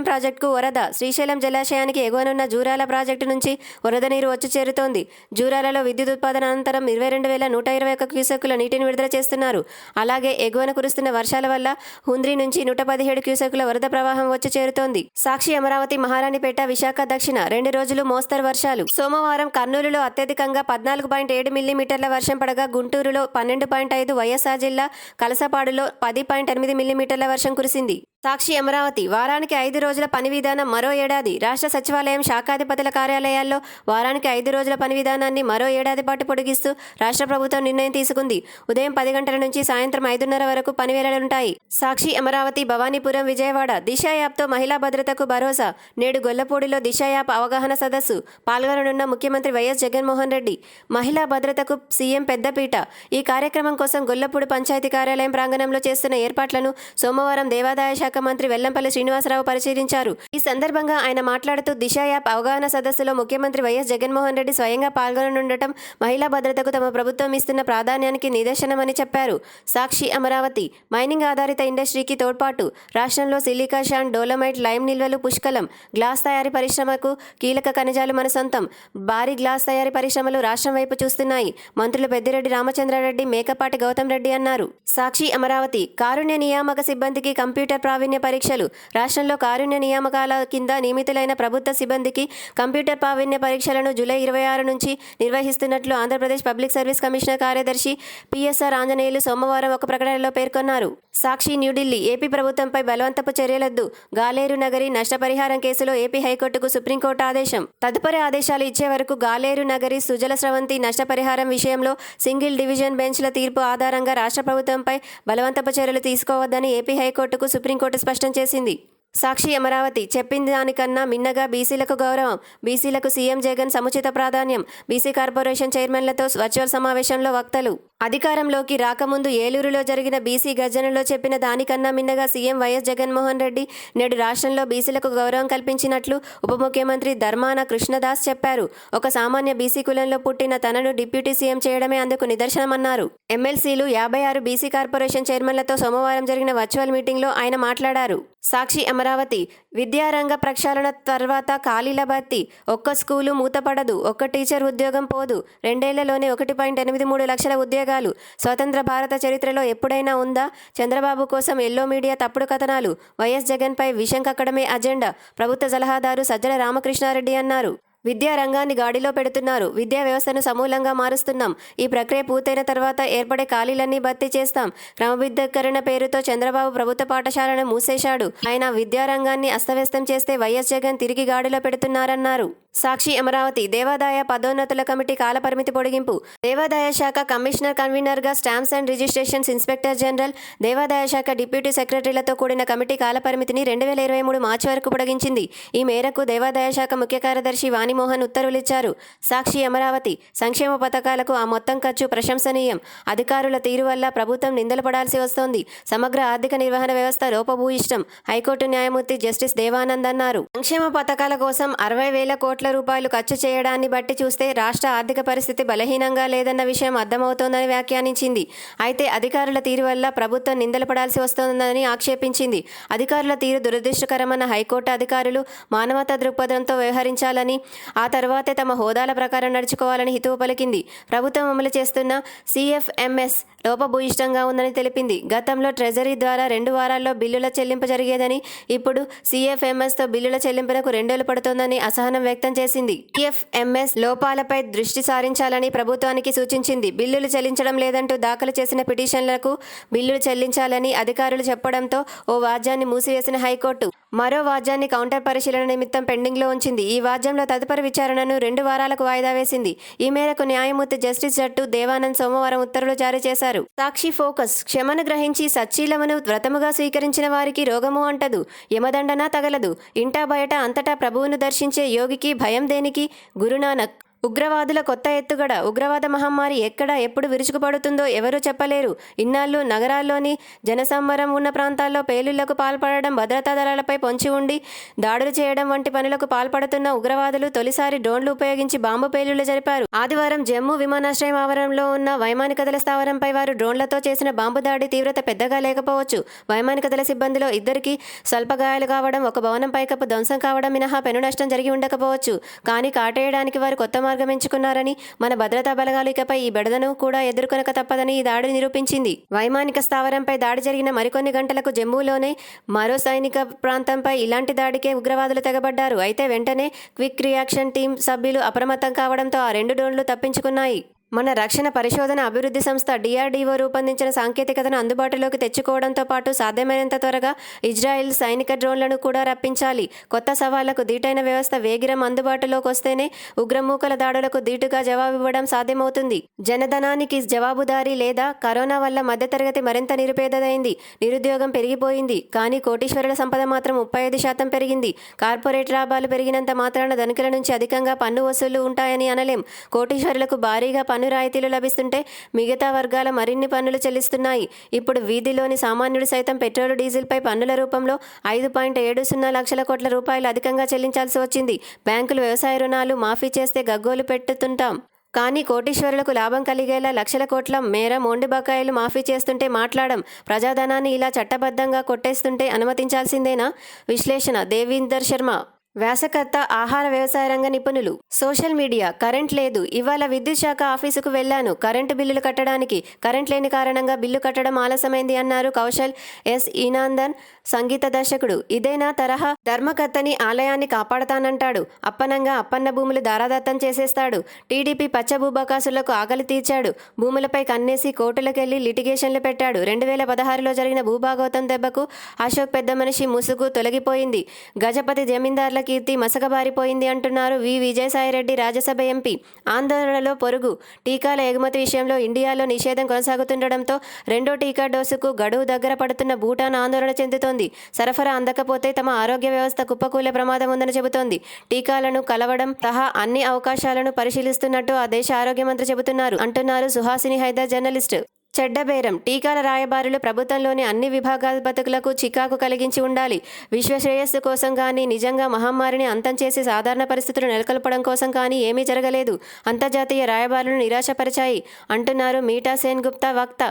ప్రాజెక్టుకు వరద. శ్రీశైలం జలాశయానికి ఎగువనున్న జూరాల ప్రాజెక్టు నుంచి వరద నీరు వచ్చి చేరుతోంది. జూరాలలో విద్యుత్ ఉత్పాదన అనంతరం 22,121 క్యూసెక్కుల నీటిని విడుదల చేస్తున్నారు. అలాగే ఎగువన కురుస్తున్న వర్షాల వల్ల హుంద్రీ నుంచి 117 క్యూసెక్కుల వరద ప్రవాహం వచ్చి చేరుతోంది. సాక్షి అమరావతి మహారాణిపేట విశాఖ దక్షిణ 2 రోజులు మోస్తరు వర్షాలు. సోమవారం కర్నూలులో అత్యధికంగా 14.7 మిల్లీమీటర్ల వర్షం పడగా గుంటూరులో 12.5, వైఎస్ఆర్ జిల్లా కలసపాడులో 10.8 మిల్లీమీటర్ల వర్షం కురిసింది. సాక్షి అమరావతి వారానికి 5 రోజుల పని విధానం మరో ఏడాది. రాష్ట్ర సచివాలయం శాఖాధిపతుల కార్యాలయాల్లో వారానికి 5 రోజుల పని విధానాన్ని మరో ఏడాది పాటు పొడిగిస్తూ రాష్ట్ర ప్రభుత్వం నిర్ణయం తీసుకుంది. ఉదయం 10 గంటల నుంచి సాయంత్రం 5:30 వరకు పని వేళలుంటాయి. సాక్షి అమరావతి భవానీపురం విజయవాడ దిశ యాప్తో మహిళా భద్రతకు భరోసా. నేడు గొల్లపూడిలో దిశ యాప్ అవగాహన సదస్సు. పాల్గొననున్న ముఖ్యమంత్రి వైఎస్ జగన్మోహన్ రెడ్డి. మహిళా భద్రతకు సీఎం పెద్దపీట. ఈ కార్యక్రమం కోసం గొల్లపూడి పంచాయతీ కార్యాలయం ప్రాంగణంలో చేస్తున్న ఏర్పాట్లను సోమవారం దేవాదాయ శాఖ మంత్రి వెల్లంపల్లి శ్రీనివాసరావు పరిశీలించారు. ఈ సందర్భంగా ఆయన మాట్లాడుతూ దిశ యాప్ అవగాహన సదస్సులో ముఖ్యమంత్రి వైఎస్ జగన్మోహన్ రెడ్డి స్వయంగా పాల్గొననుండటం మహిళా భద్రతకు తమ ప్రభుత్వం ఇస్తున్న ప్రాధాన్యానికి నిదర్శనమని చెప్పారు. సాక్షి అమరావతి మైనింగ్ ఆధారిత ఇండస్ట్రీకి తోడ్పాటు. రాష్ట్రంలో సిలికా శాండ్ డోలమైట్ లైమ్ నిల్వలు పుష్కలం. గ్లాస్ తయారీ పరిశ్రమకు కీలక ఖనిజాలు మన సొంతం. భారీ గ్లాస్ తయారీ పరిశ్రమలు రాష్ట్రం వైపు చూస్తున్నాయి. మంత్రులు పెద్దిరెడ్డి రామచంద్రారెడ్డి మేకపాటి గౌతమ్ రెడ్డి అన్నారు. సాక్షి అమరావతి కారుణ్య నియామక సిబ్బందికి కంప్యూటర్ ప్రావీణ్య పరీక్షలు. రాష్ట్రంలో కారుణ్య నియామకాల కింద నియమితులైన ప్రభుత్వ సిబ్బందికి కంప్యూటర్ ప్రావీణ్య పరీక్షలను జూలై 26 నుంచి నిర్వహిస్తున్నట్లు ఆంధ్రప్రదేశ్ పబ్లిక్ సర్వీస్ కమిషనర్ కార్యదర్శి పిఎస్ఆర్ ఆంజనేయులు సోమవారం ఒక ప్రకటనలో పేర్కొన్నారు. సాక్షి న్యూఢిల్లీ ఏపీ ప్రభుత్వంపై బలవంతపు చర్యలొద్దు. గాలేరు నగరి నష్టపరిహారం కేసులో ఏపీ హైకోర్టుకు సుప్రీంకోర్టు ఆదేశం. తదుపరి ఆదేశాలు ఇచ్చే వరకు గాలేరు నగరి సుజల స్రవంతి నష్టపరిహారం విషయంలో సింగిల్ డివిజన్ బెంచ్ల తీర్పు ఆధారంగా రాష్ట్ర ప్రభుత్వంపై బలవంతపు చర్యలు తీసుకోవద్దని ఏపీ హైకోర్టుకు సుప్రీంకోర్టు స్పష్టం చేసింది. సాక్షి అమరావతి చెప్పింది దానికన్నా మిన్నగా బీసీలకు గౌరవం. బీసీలకు సీఎం జగన్ సముచిత ప్రాధాన్యం. బీసీ కార్పొరేషన్ చైర్మన్లతో వర్చువల్ సమావేశంలో వక్తలు. అధికారంలోకి రాకముందు ఏలూరులో జరిగిన బీసీ గర్జనలో చెప్పిన దానికన్నా మిన్నగా సీఎం వైఎస్ జగన్మోహన్ రెడ్డి నేడు రాష్ట్రంలో బీసీలకు గౌరవం కల్పించినట్లు ఉప ముఖ్యమంత్రి ధర్మాన కృష్ణదాస్ చెప్పారు. ఒక సామాన్య బీసీ కులంలో పుట్టిన తనను డిప్యూటీ సీఎం చేయడమే అందుకు నిదర్శనమన్నారు. ఎమ్మెల్సీలు 56 బీసీ కార్పొరేషన్ చైర్మన్లతో సోమవారం జరిగిన వర్చువల్ మీటింగ్లో ఆయన మాట్లాడారు. సాక్షి అమరావతి విద్యారంగ ప్రక్షాళన తర్వాత ఖాళీల భర్తీ. ఒక్క స్కూలు మూతపడదు. ఒక్క టీచర్ ఉద్యోగం పోదు. 2 ఏళ్లలోనే 1.83 లక్షల ఉద్యోగాలు. స్వతంత్ర భారత చరిత్రలో ఎప్పుడైనా ఉందా? చంద్రబాబు కోసం ఎల్లో మీడియా తప్పుడు కథనాలు. వైఎస్ జగన్పై విషం కక్కడమే అజెండా. ప్రభుత్వ సలహాదారు సజ్జల రామకృష్ణారెడ్డి అన్నారు. విద్యా రంగాన్ని గాడిలో పెడుతున్నారు. విద్యా వ్యవస్థను సమూలంగా మారుస్తున్నాం. ఈ ప్రక్రియ పూర్తయిన తర్వాత ఏర్పడే ఖాళీలన్నీ భర్తీ చేస్తాం. క్రమబద్ధీకరణ పేరుతో చంద్రబాబు ప్రభుత్వ పాఠశాలను మూసేశాడు. ఆయన విద్యారంగాన్ని అస్తవ్యస్తం చేస్తే వైఎస్ జగన్ తిరిగి గాడిలో పెడుతున్నారన్నారు. సాక్షి అమరావతి దేవాదాయ పదోన్నతుల కమిటీ కాలపరిమితి పొడిగింపు. దేవాదాయ శాఖ కమిషనర్ కన్వీనర్గా stamps and registrations inspector general, దేవాదాయ శాఖ డిప్యూటీ సెక్రటరీలతో కూడిన కమిటీ కాలపరిమితిని 2023 మార్చి వరకు పొడిగించింది. ఈ మేరకు దేవాదాయ శాఖ ముఖ్య కార్యదర్శి వాణిమోహన్ ఉత్తర్వులిచ్చారు. సాక్షి అమరావతి సంక్షేమ పథకాలకు ఆ మొత్తం ఖర్చు ప్రశంసనీయం. అధికారుల తీరు వల్ల ప్రభుత్వం నిందలు పడాల్సి వస్తోంది. సమగ్ర ఆర్థిక నిర్వహణ వ్యవస్థ లోపభూయిష్టం. హైకోర్టు న్యాయమూర్తి జస్టిస్ దేవానంద్ అన్నారు. సంక్షేమ పథకాల కోసం 60,000 కోట్ల రూపాయలు ఖర్చు చేయడాన్ని బట్టి చూస్తే రాష్ట్ర ఆర్థిక పరిస్థితి బలహీనంగా లేదన్న విషయం అర్థమవుతోందని వ్యాఖ్యానించింది. అయితే అధికారుల తీరు వల్ల ప్రభుత్వం నిందలు పడాల్సి వస్తోందని ఆక్షేపించింది. అధికారుల తీరు దురదృష్టకరమన్న హైకోర్టు అధికారులు మానవతా దృక్పథంతో వ్యవహరించాలని, ఆ తర్వాతే తమ హోదాల ప్రకారం నడుచుకోవాలని హితవు పలికింది. ప్రభుత్వం అమలు చేస్తున్న CFMS లోపభూయిష్టంగా ఉందని తెలిపింది. గతంలో ట్రెజరీ ద్వారా 2 వారాల్లో బిల్లుల చెల్లింపు జరిగేదని, ఇప్పుడు CFMSతో బిల్లుల చెల్లింపునకు 2 రోజులు పడుతోందని అసహనం వ్యక్తం చేసింది. CFMS లోపాలపై దృష్టి సారించాలని ప్రభుత్వానికి సూచించింది. బిల్లులు చెల్లించడం లేదంటూ దాఖలు చేసిన పిటిషన్లకు బిల్లులు చెల్లించాలని అధికారులు చెప్పడంతో ఓ వాద్యాన్ని మూసివేసిన హైకోర్టు మరో వాద్యాన్ని కౌంటర్ పరిశీలన నిమిత్తం పెండింగ్లో ఉంచింది. ఈ వాద్యంలో తదుపరి విచారణను 2 వారాలకు వాయిదా వేసింది. ఈ మేరకు న్యాయమూర్తి జస్టిస్ జట్టు దేవానంద్ సోమవారం ఉత్తర్వులు జారీ చేశారు. సాక్షి ఫోకస్ క్షమను గ్రహించి సచ్చీలమును వ్రతముగా స్వీకరించిన వారికి రోగము అంటదు, యమదండన తగలదు. ఇంటా బయట అంతటా ప్రభువును దర్శించే యోగికి భయం దేనికి? గురునానక్. ఉగ్రవాదుల కొత్త ఎత్తుగడ. ఉగ్రవాద మహమ్మారి ఎక్కడ ఎప్పుడు విరుచుకుపడుతుందో ఎవరూ చెప్పలేరు. ఇన్నాళ్ళు నగరాల్లోని జనసమ్మరం ఉన్న ప్రాంతాల్లో పేలుళ్లకు పాల్పడడం, భద్రతా దళాలపై పొంచి ఉండి దాడులు చేయడం వంటి పనులకు పాల్పడుతున్న ఉగ్రవాదులు తొలిసారి డ్రోన్లు ఉపయోగించి బాంబు పేలుళ్లు జరిపారు. ఆదివారం జమ్మూ విమానాశ్రయం ఆవరణలో ఉన్న వైమానిక దళ స్థావరంపై వారు డ్రోన్లతో చేసిన బాంబు దాడి తీవ్రత పెద్దగా లేకపోవచ్చు. వైమానిక దళ సిబ్బందిలో 2కి స్వల్ప గాయాలు కావడం, ఒక భవనం పైకప్పు ధ్వంసం కావడం మినహా పెను నష్టం జరిగి ఉండకపోవచ్చు. కానీ కాటేయడానికి వారు కొత్త మార్గం ఎంచుకున్నారని, మన భద్రతా బలగాలు ఇకపై ఈ బెడదను కూడా ఎదుర్కొనక తప్పదని ఈ దాడి నిరూపించింది. వైమానిక స్థావరంపై దాడి జరిగిన మరికొన్ని గంటలకు జమ్మూలోనే మరో సైనిక ప్రాంతంపై ఇలాంటి దాడికే ఉగ్రవాదులు తెగబడ్డారు. అయితే వెంటనే క్విక్ రియాక్షన్ టీం సభ్యులు అప్రమత్తం కావడంతో ఆ 2 డ్రోన్లు తప్పించుకున్నాయి. మన రక్షణ పరిశోధన అభివృద్ధి సంస్థ DRDO రూపొందించిన సాంకేతికతను అందుబాటులోకి తెచ్చుకోవడంతో పాటు సాధ్యమైనంత త్వరగా ఇజ్రాయెల్ సైనిక డ్రోన్లను కూడా రప్పించాలి. కొత్త సవాళ్లకు దీటైన వ్యవస్థ వేగిరం అందుబాటులోకి వస్తేనే ఉగ్రమూకల దాడులకు దీటుగా జవాబివ్వడం సాధ్యమవుతుంది. జనధనానికి జవాబుదారీ లేదా? కరోనా వల్ల మధ్యతరగతి మరింత నిరుపేదైంది. నిరుద్యోగం పెరిగిపోయింది. కానీ కోటీశ్వరుల సంపద మాత్రం 35% పెరిగింది. కార్పొరేట్ లాభాలు పెరిగినంత మాత్రాన ధనికుల నుంచి అధికంగా పన్ను వసూళ్లు ఉంటాయని అనలేం. కోటీశ్వరులకు భారీగా పన్ను రాయితీలు లభిస్తుంటే మిగతా వర్గాల మరిన్ని పన్నులు చెల్లిస్తున్నాయి. ఇప్పుడు వీధిలోని సామాన్యుడు సైతం పెట్రోలు, డీజిల్పై పన్నుల రూపంలో 5.70 లక్షల కోట్ల రూపాయలు అధికంగా చెల్లించాల్సి వచ్చింది. బ్యాంకులు వ్యవసాయ రుణాలు మాఫీ చేస్తే గగ్గోలు పెట్టుతుంటాం. కానీ కోటీశ్వరులకు లాభం కలిగేలా లక్షల కోట్ల మేర మొండి బకాయిలు మాఫీ చేస్తుంటే మాట్లాడం. ప్రజాధనాన్ని ఇలా చట్టబద్ధంగా కొట్టేస్తుంటే అనుమతించాల్సిందేనా? విశ్లేషణ దేవీందర్ శర్మ. వ్యాసకర్త ఆహార వ్యవసాయ రంగ నిపుణులు. Social media. కరెంట్ లేదు. ఇవాళ విద్యుత్ శాఖ ఆఫీసుకు వెళ్లాను కరెంటు బిల్లులు కట్టడానికి. కరెంట్ లేని కారణంగా బిల్లు కట్టడం ఆలస్యమైంది అన్నారు కౌశల్ ఎస్ ఈనాందన్, సంగీత దర్శకుడు. ఇదేనా తరహా? ధర్మకర్తని ఆలయాన్ని కాపాడతానంటాడు. అప్పనంగా అప్పన్న భూములు దారాదత్తం చేసేస్తాడు. టీడీపీ పచ్చ భూబకాసులకు ఆకలి తీర్చాడు. భూములపై కన్నేసి కోర్టులకెళ్లి లిటిగేషన్లు పెట్టాడు. 2016లో జరిగిన భూభాగవతం దెబ్బకు అశోక్ పెద్ద మనిషి ముసుగు తొలగిపోయింది. గజపతి జమీందార్ల కీర్తి మసకబారిపోయింది అంటున్నారు విజయసాయిరెడ్డి, రాజ్యసభ ఎంపీ. ఆందోళనలో పొరుగు. టీకాల ఎగుమతి విషయంలో ఇండియాలో నిషేధం కొనసాగుతుండటంతో 2వ టీకా డోసుకు గడువు దగ్గర పడుతున్న భూటాన్ ఆందోళన చెందుతోంది. సరఫరా అందకపోతే తమ ఆరోగ్య వ్యవస్థ కుప్పకూలే ప్రమాదం ఉందని చెబుతోంది. టీకాలను కలవడం సహా అన్ని అవకాశాలను పరిశీలిస్తున్నట్టు ఆ దేశ ఆరోగ్య మంత్రి చెబుతున్నారు అంటున్నారు సుహాసిని హైదర్, జర్నలిస్టు. చెడ్డబేరం. టీకాల రాయబారులు ప్రభుత్వంలోని అన్ని విభాగాల బతుకులకు చికాకు కలిగించి ఉండాలి. విశ్వ శ్రేయస్సు కోసం కానీ, నిజంగా మహమ్మారిని అంతం చేసి సాధారణ పరిస్థితులు నెలకొల్పడం కోసం కానీ ఏమీ జరగలేదు. అంతర్జాతీయ రాయబారులను నిరాశపరిచాయి అంటున్నారు మీఠా సేన్ గుప్తా, వక్త.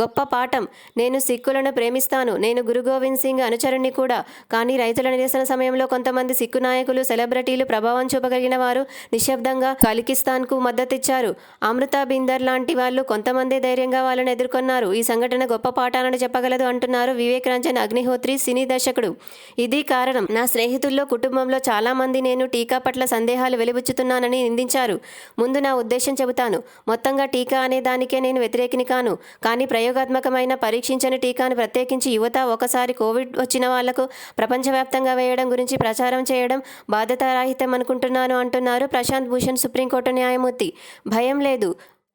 గొప్ప పాఠం. నేను సిక్కులను ప్రేమిస్తాను. నేను గురు గోవింద్ సింగ్ అనుచరుణ్ణి కూడా. కానీ రైతుల నిరసన సమయంలో కొంతమంది సిక్కు నాయకులు, సెలబ్రిటీలు, ప్రభావం చూపగలిగిన వారు నిశ్శబ్దంగా ఖలికిస్తాన్కు మద్దతిచ్చారు. అమృతా బిందర్ లాంటి వాళ్ళు కొంతమంది ధైర్యంగా వాళ్ళని సవాళ్లను ఎదుర్కొన్నారు. ఈ సంఘటన గొప్ప పాఠాలను చెప్పగలదు అంటున్నారు వివేక్ రంజన్ అగ్నిహోత్రి, సినీ దర్శకుడు. ఇది కారణం. నా స్నేహితుల్లో, కుటుంబంలో చాలా మంది నేను టీకా పట్ల సందేహాలు వెలిబుచ్చుతున్నానని నిందించారు. ముందు నా ఉద్దేశం చెబుతాను. మొత్తంగా టీకా అనే దానికే నేను వ్యతిరేకిని కాను. కానీ ప్రయోగాత్మకమైన, పరీక్షించని టీకాను ప్రత్యేకించి యువత ఒకసారి కోవిడ్ వచ్చిన వాళ్లకు ప్రపంచవ్యాప్తంగా వేయడం గురించి ప్రచారం చేయడం బాధ్యతారాహిత్యం అనుకుంటున్నాను అంటున్నారు ప్రశాంత్ భూషణ్, సుప్రీంకోర్టు న్యాయమూర్తి. భయం లేదు.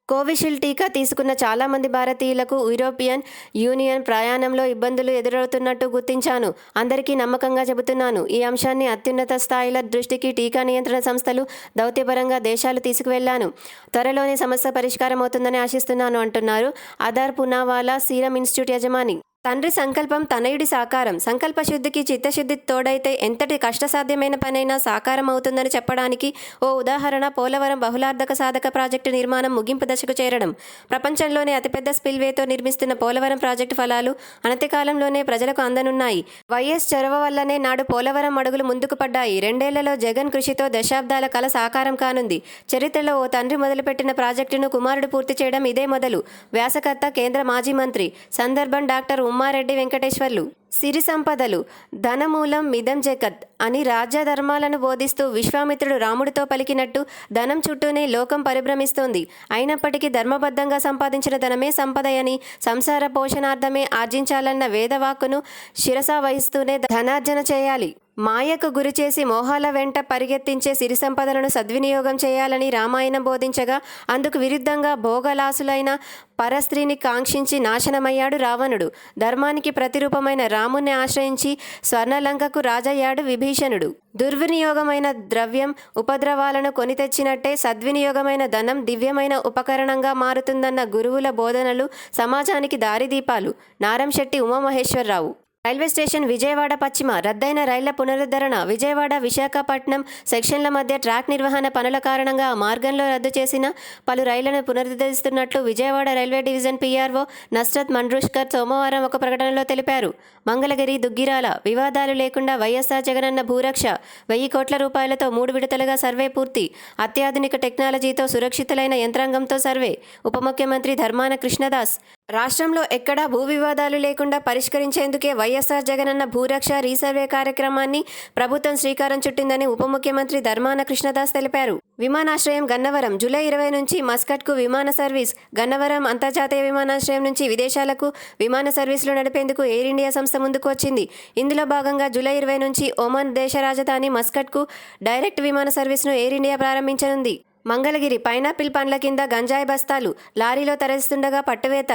కోవిషీల్డ్ టీకా తీసుకున్న చాలా మంది భారతీయులకు యూరోపియన్ యూనియన్ ప్రయాణంలో ఇబ్బందులు ఎదురవుతున్నట్టు గుర్తించాను. అందరికీ నమ్మకంగా చెబుతున్నాను. ఈ అంశాన్ని అత్యున్నత స్థాయిల దృష్టికి టీకా నియంత్రణ సంస్థలు, దౌత్యపరంగా దేశాలు తీసుకువెళ్లాను. త్వరలోనే సమస్య పరిష్కారం అవుతుందని ఆశిస్తున్నాను అంటున్నారు అదార్ పూనావాలా, సీరం ఇన్స్టిట్యూట్ యజమాని. తండ్రి సంకల్పం తనయుడి సాకారం. సంకల్పశుద్ధికి చిత్తశుద్ధి తోడైతే ఎంతటి కష్టసాధ్యమైన పనైనా సాకారం అవుతుందని చెప్పడానికి ఓ ఉదాహరణ పోలవరం బహుళార్థక సాధక ప్రాజెక్టు నిర్మాణం ముగింపు దశకు చేరడం. ప్రపంచంలోనే అతిపెద్ద స్పిల్వేతో నిర్మిస్తున్న పోలవరం ప్రాజెక్టు ఫలాలు అనతి కాలంలోనే ప్రజలకు అందనున్నాయి. వైఎస్ చొరవ వల్లనే నాడు పోలవరం అడుగులు ముందుకు పడ్డాయి. 2 ఏళ్లలో జగన్ కృషితో దశాబ్దాల కల సాకారం కానుంది. చరిత్రలో ఓ తండ్రి మొదలుపెట్టిన ప్రాజెక్టును కుమారుడు పూర్తి చేయడం ఇదే మొదలు. వ్యాసకర్త కేంద్ర మాజీ మంత్రి. సందర్భం డాక్టర్ ఉమ్మారెడ్డి వెంకటేశ్వర్లు. సిరి సంపదలు ధనమూలం మిదం జగత్ అని రాజ్యధర్మాలను బోధిస్తూ విశ్వామిత్రుడు రాముడితో పలికినట్టు ధనం చుట్టూనే లోకం పరిభ్రమిస్తోంది. అయినప్పటికీ ధర్మబద్ధంగా సంపాదించిన ధనమే సంపదయని, సంసార పోషణార్థమే ఆర్జించాలన్న వేదవాక్కును శిరసా వహిస్తూనే ధనార్జన చేయాలి. మాయకు గురిచేసి మోహాల వెంట పరిగెత్తించే సిరి సంపదలను సద్వినియోగం చేయాలని రామాయణం బోధించగా, అందుకు విరుద్ధంగా భోగలాసులైన పరస్త్రీని కాంక్షించి నాశనమయ్యాడు రావణుడు. ధర్మానికి ప్రతిరూపమైన రాముణ్ణి ఆశ్రయించి స్వర్ణలంకకు రాజయ్యాడు విభీషణుడు. దుర్వినియోగమైన ద్రవ్యం ఉపద్రవాలను కొని తెచ్చినట్టే సద్వినియోగమైన ధనం దివ్యమైన ఉపకరణంగా మారుతుందన్న గురువుల బోధనలు సమాజానికి దారిదీపాలు. నారంశెట్టి ఉమామహేశ్వరరావు. రైల్వే స్టేషన్ విజయవాడ పశ్చిమ. రద్దయిన రైళ్ల పునరుద్ధరణ. విజయవాడ విశాఖపట్నం సెక్షన్ల మధ్య ట్రాక్ నిర్వహణ పనుల కారణంగా ఆ మార్గంలో రద్దు చేసిన పలు రైళ్లను పునరుద్ధరిస్తున్నట్లు Vijayawada railway division PRO Nasrat Mandrushkar సోమవారం ఒక ప్రకటనలో తెలిపారు. మంగళగిరి, దుగ్గిరాల. వివాదాలు లేకుండా వైఎస్ఆర్ జగనన్న భూరక్ష. 1000 కోట్ల రూపాయలతో 3 విడతలుగా సర్వే పూర్తి. అత్యాధునిక టెక్నాలజీతో సురక్షితులైన యంత్రాంగంతో సర్వే. ఉప ముఖ్యమంత్రి ధర్మాన కృష్ణదాస్. రాష్ట్రంలో ఎక్కడా భూ వివాదాలు లేకుండా పరిష్కరించేందుకే వైఎస్ఆర్ జగనన్న భూరక్ష రీసర్వే కార్యక్రమాన్ని ప్రభుత్వం శ్రీకారం చుట్టిందని ఉప ముఖ్యమంత్రి ధర్మాన కృష్ణదాస్ తెలిపారు. విమానాశ్రయం గన్నవరం. జూలై 20 నుంచి మస్కట్కు విమాన సర్వీస్. గన్నవరం అంతర్జాతీయ విమానాశ్రయం నుంచి విదేశాలకు విమాన సర్వీసులు నడిపేందుకు ఎయిర్ ఇండియా సంస్థ ముందుకు వచ్చింది. ఇందులో భాగంగా జూలై 20 నుంచి ఒమన్ దేశ రాజధాని మస్కట్కు డైరెక్ట్ విమాన సర్వీసును ఎయిర్ ఇండియా ప్రారంభించనుంది. మంగళగిరి. పైనాపిల్ పండ్ల కింద గంజాయి బస్తాలు లారీలో తరలిస్తుండగా పట్టువేత.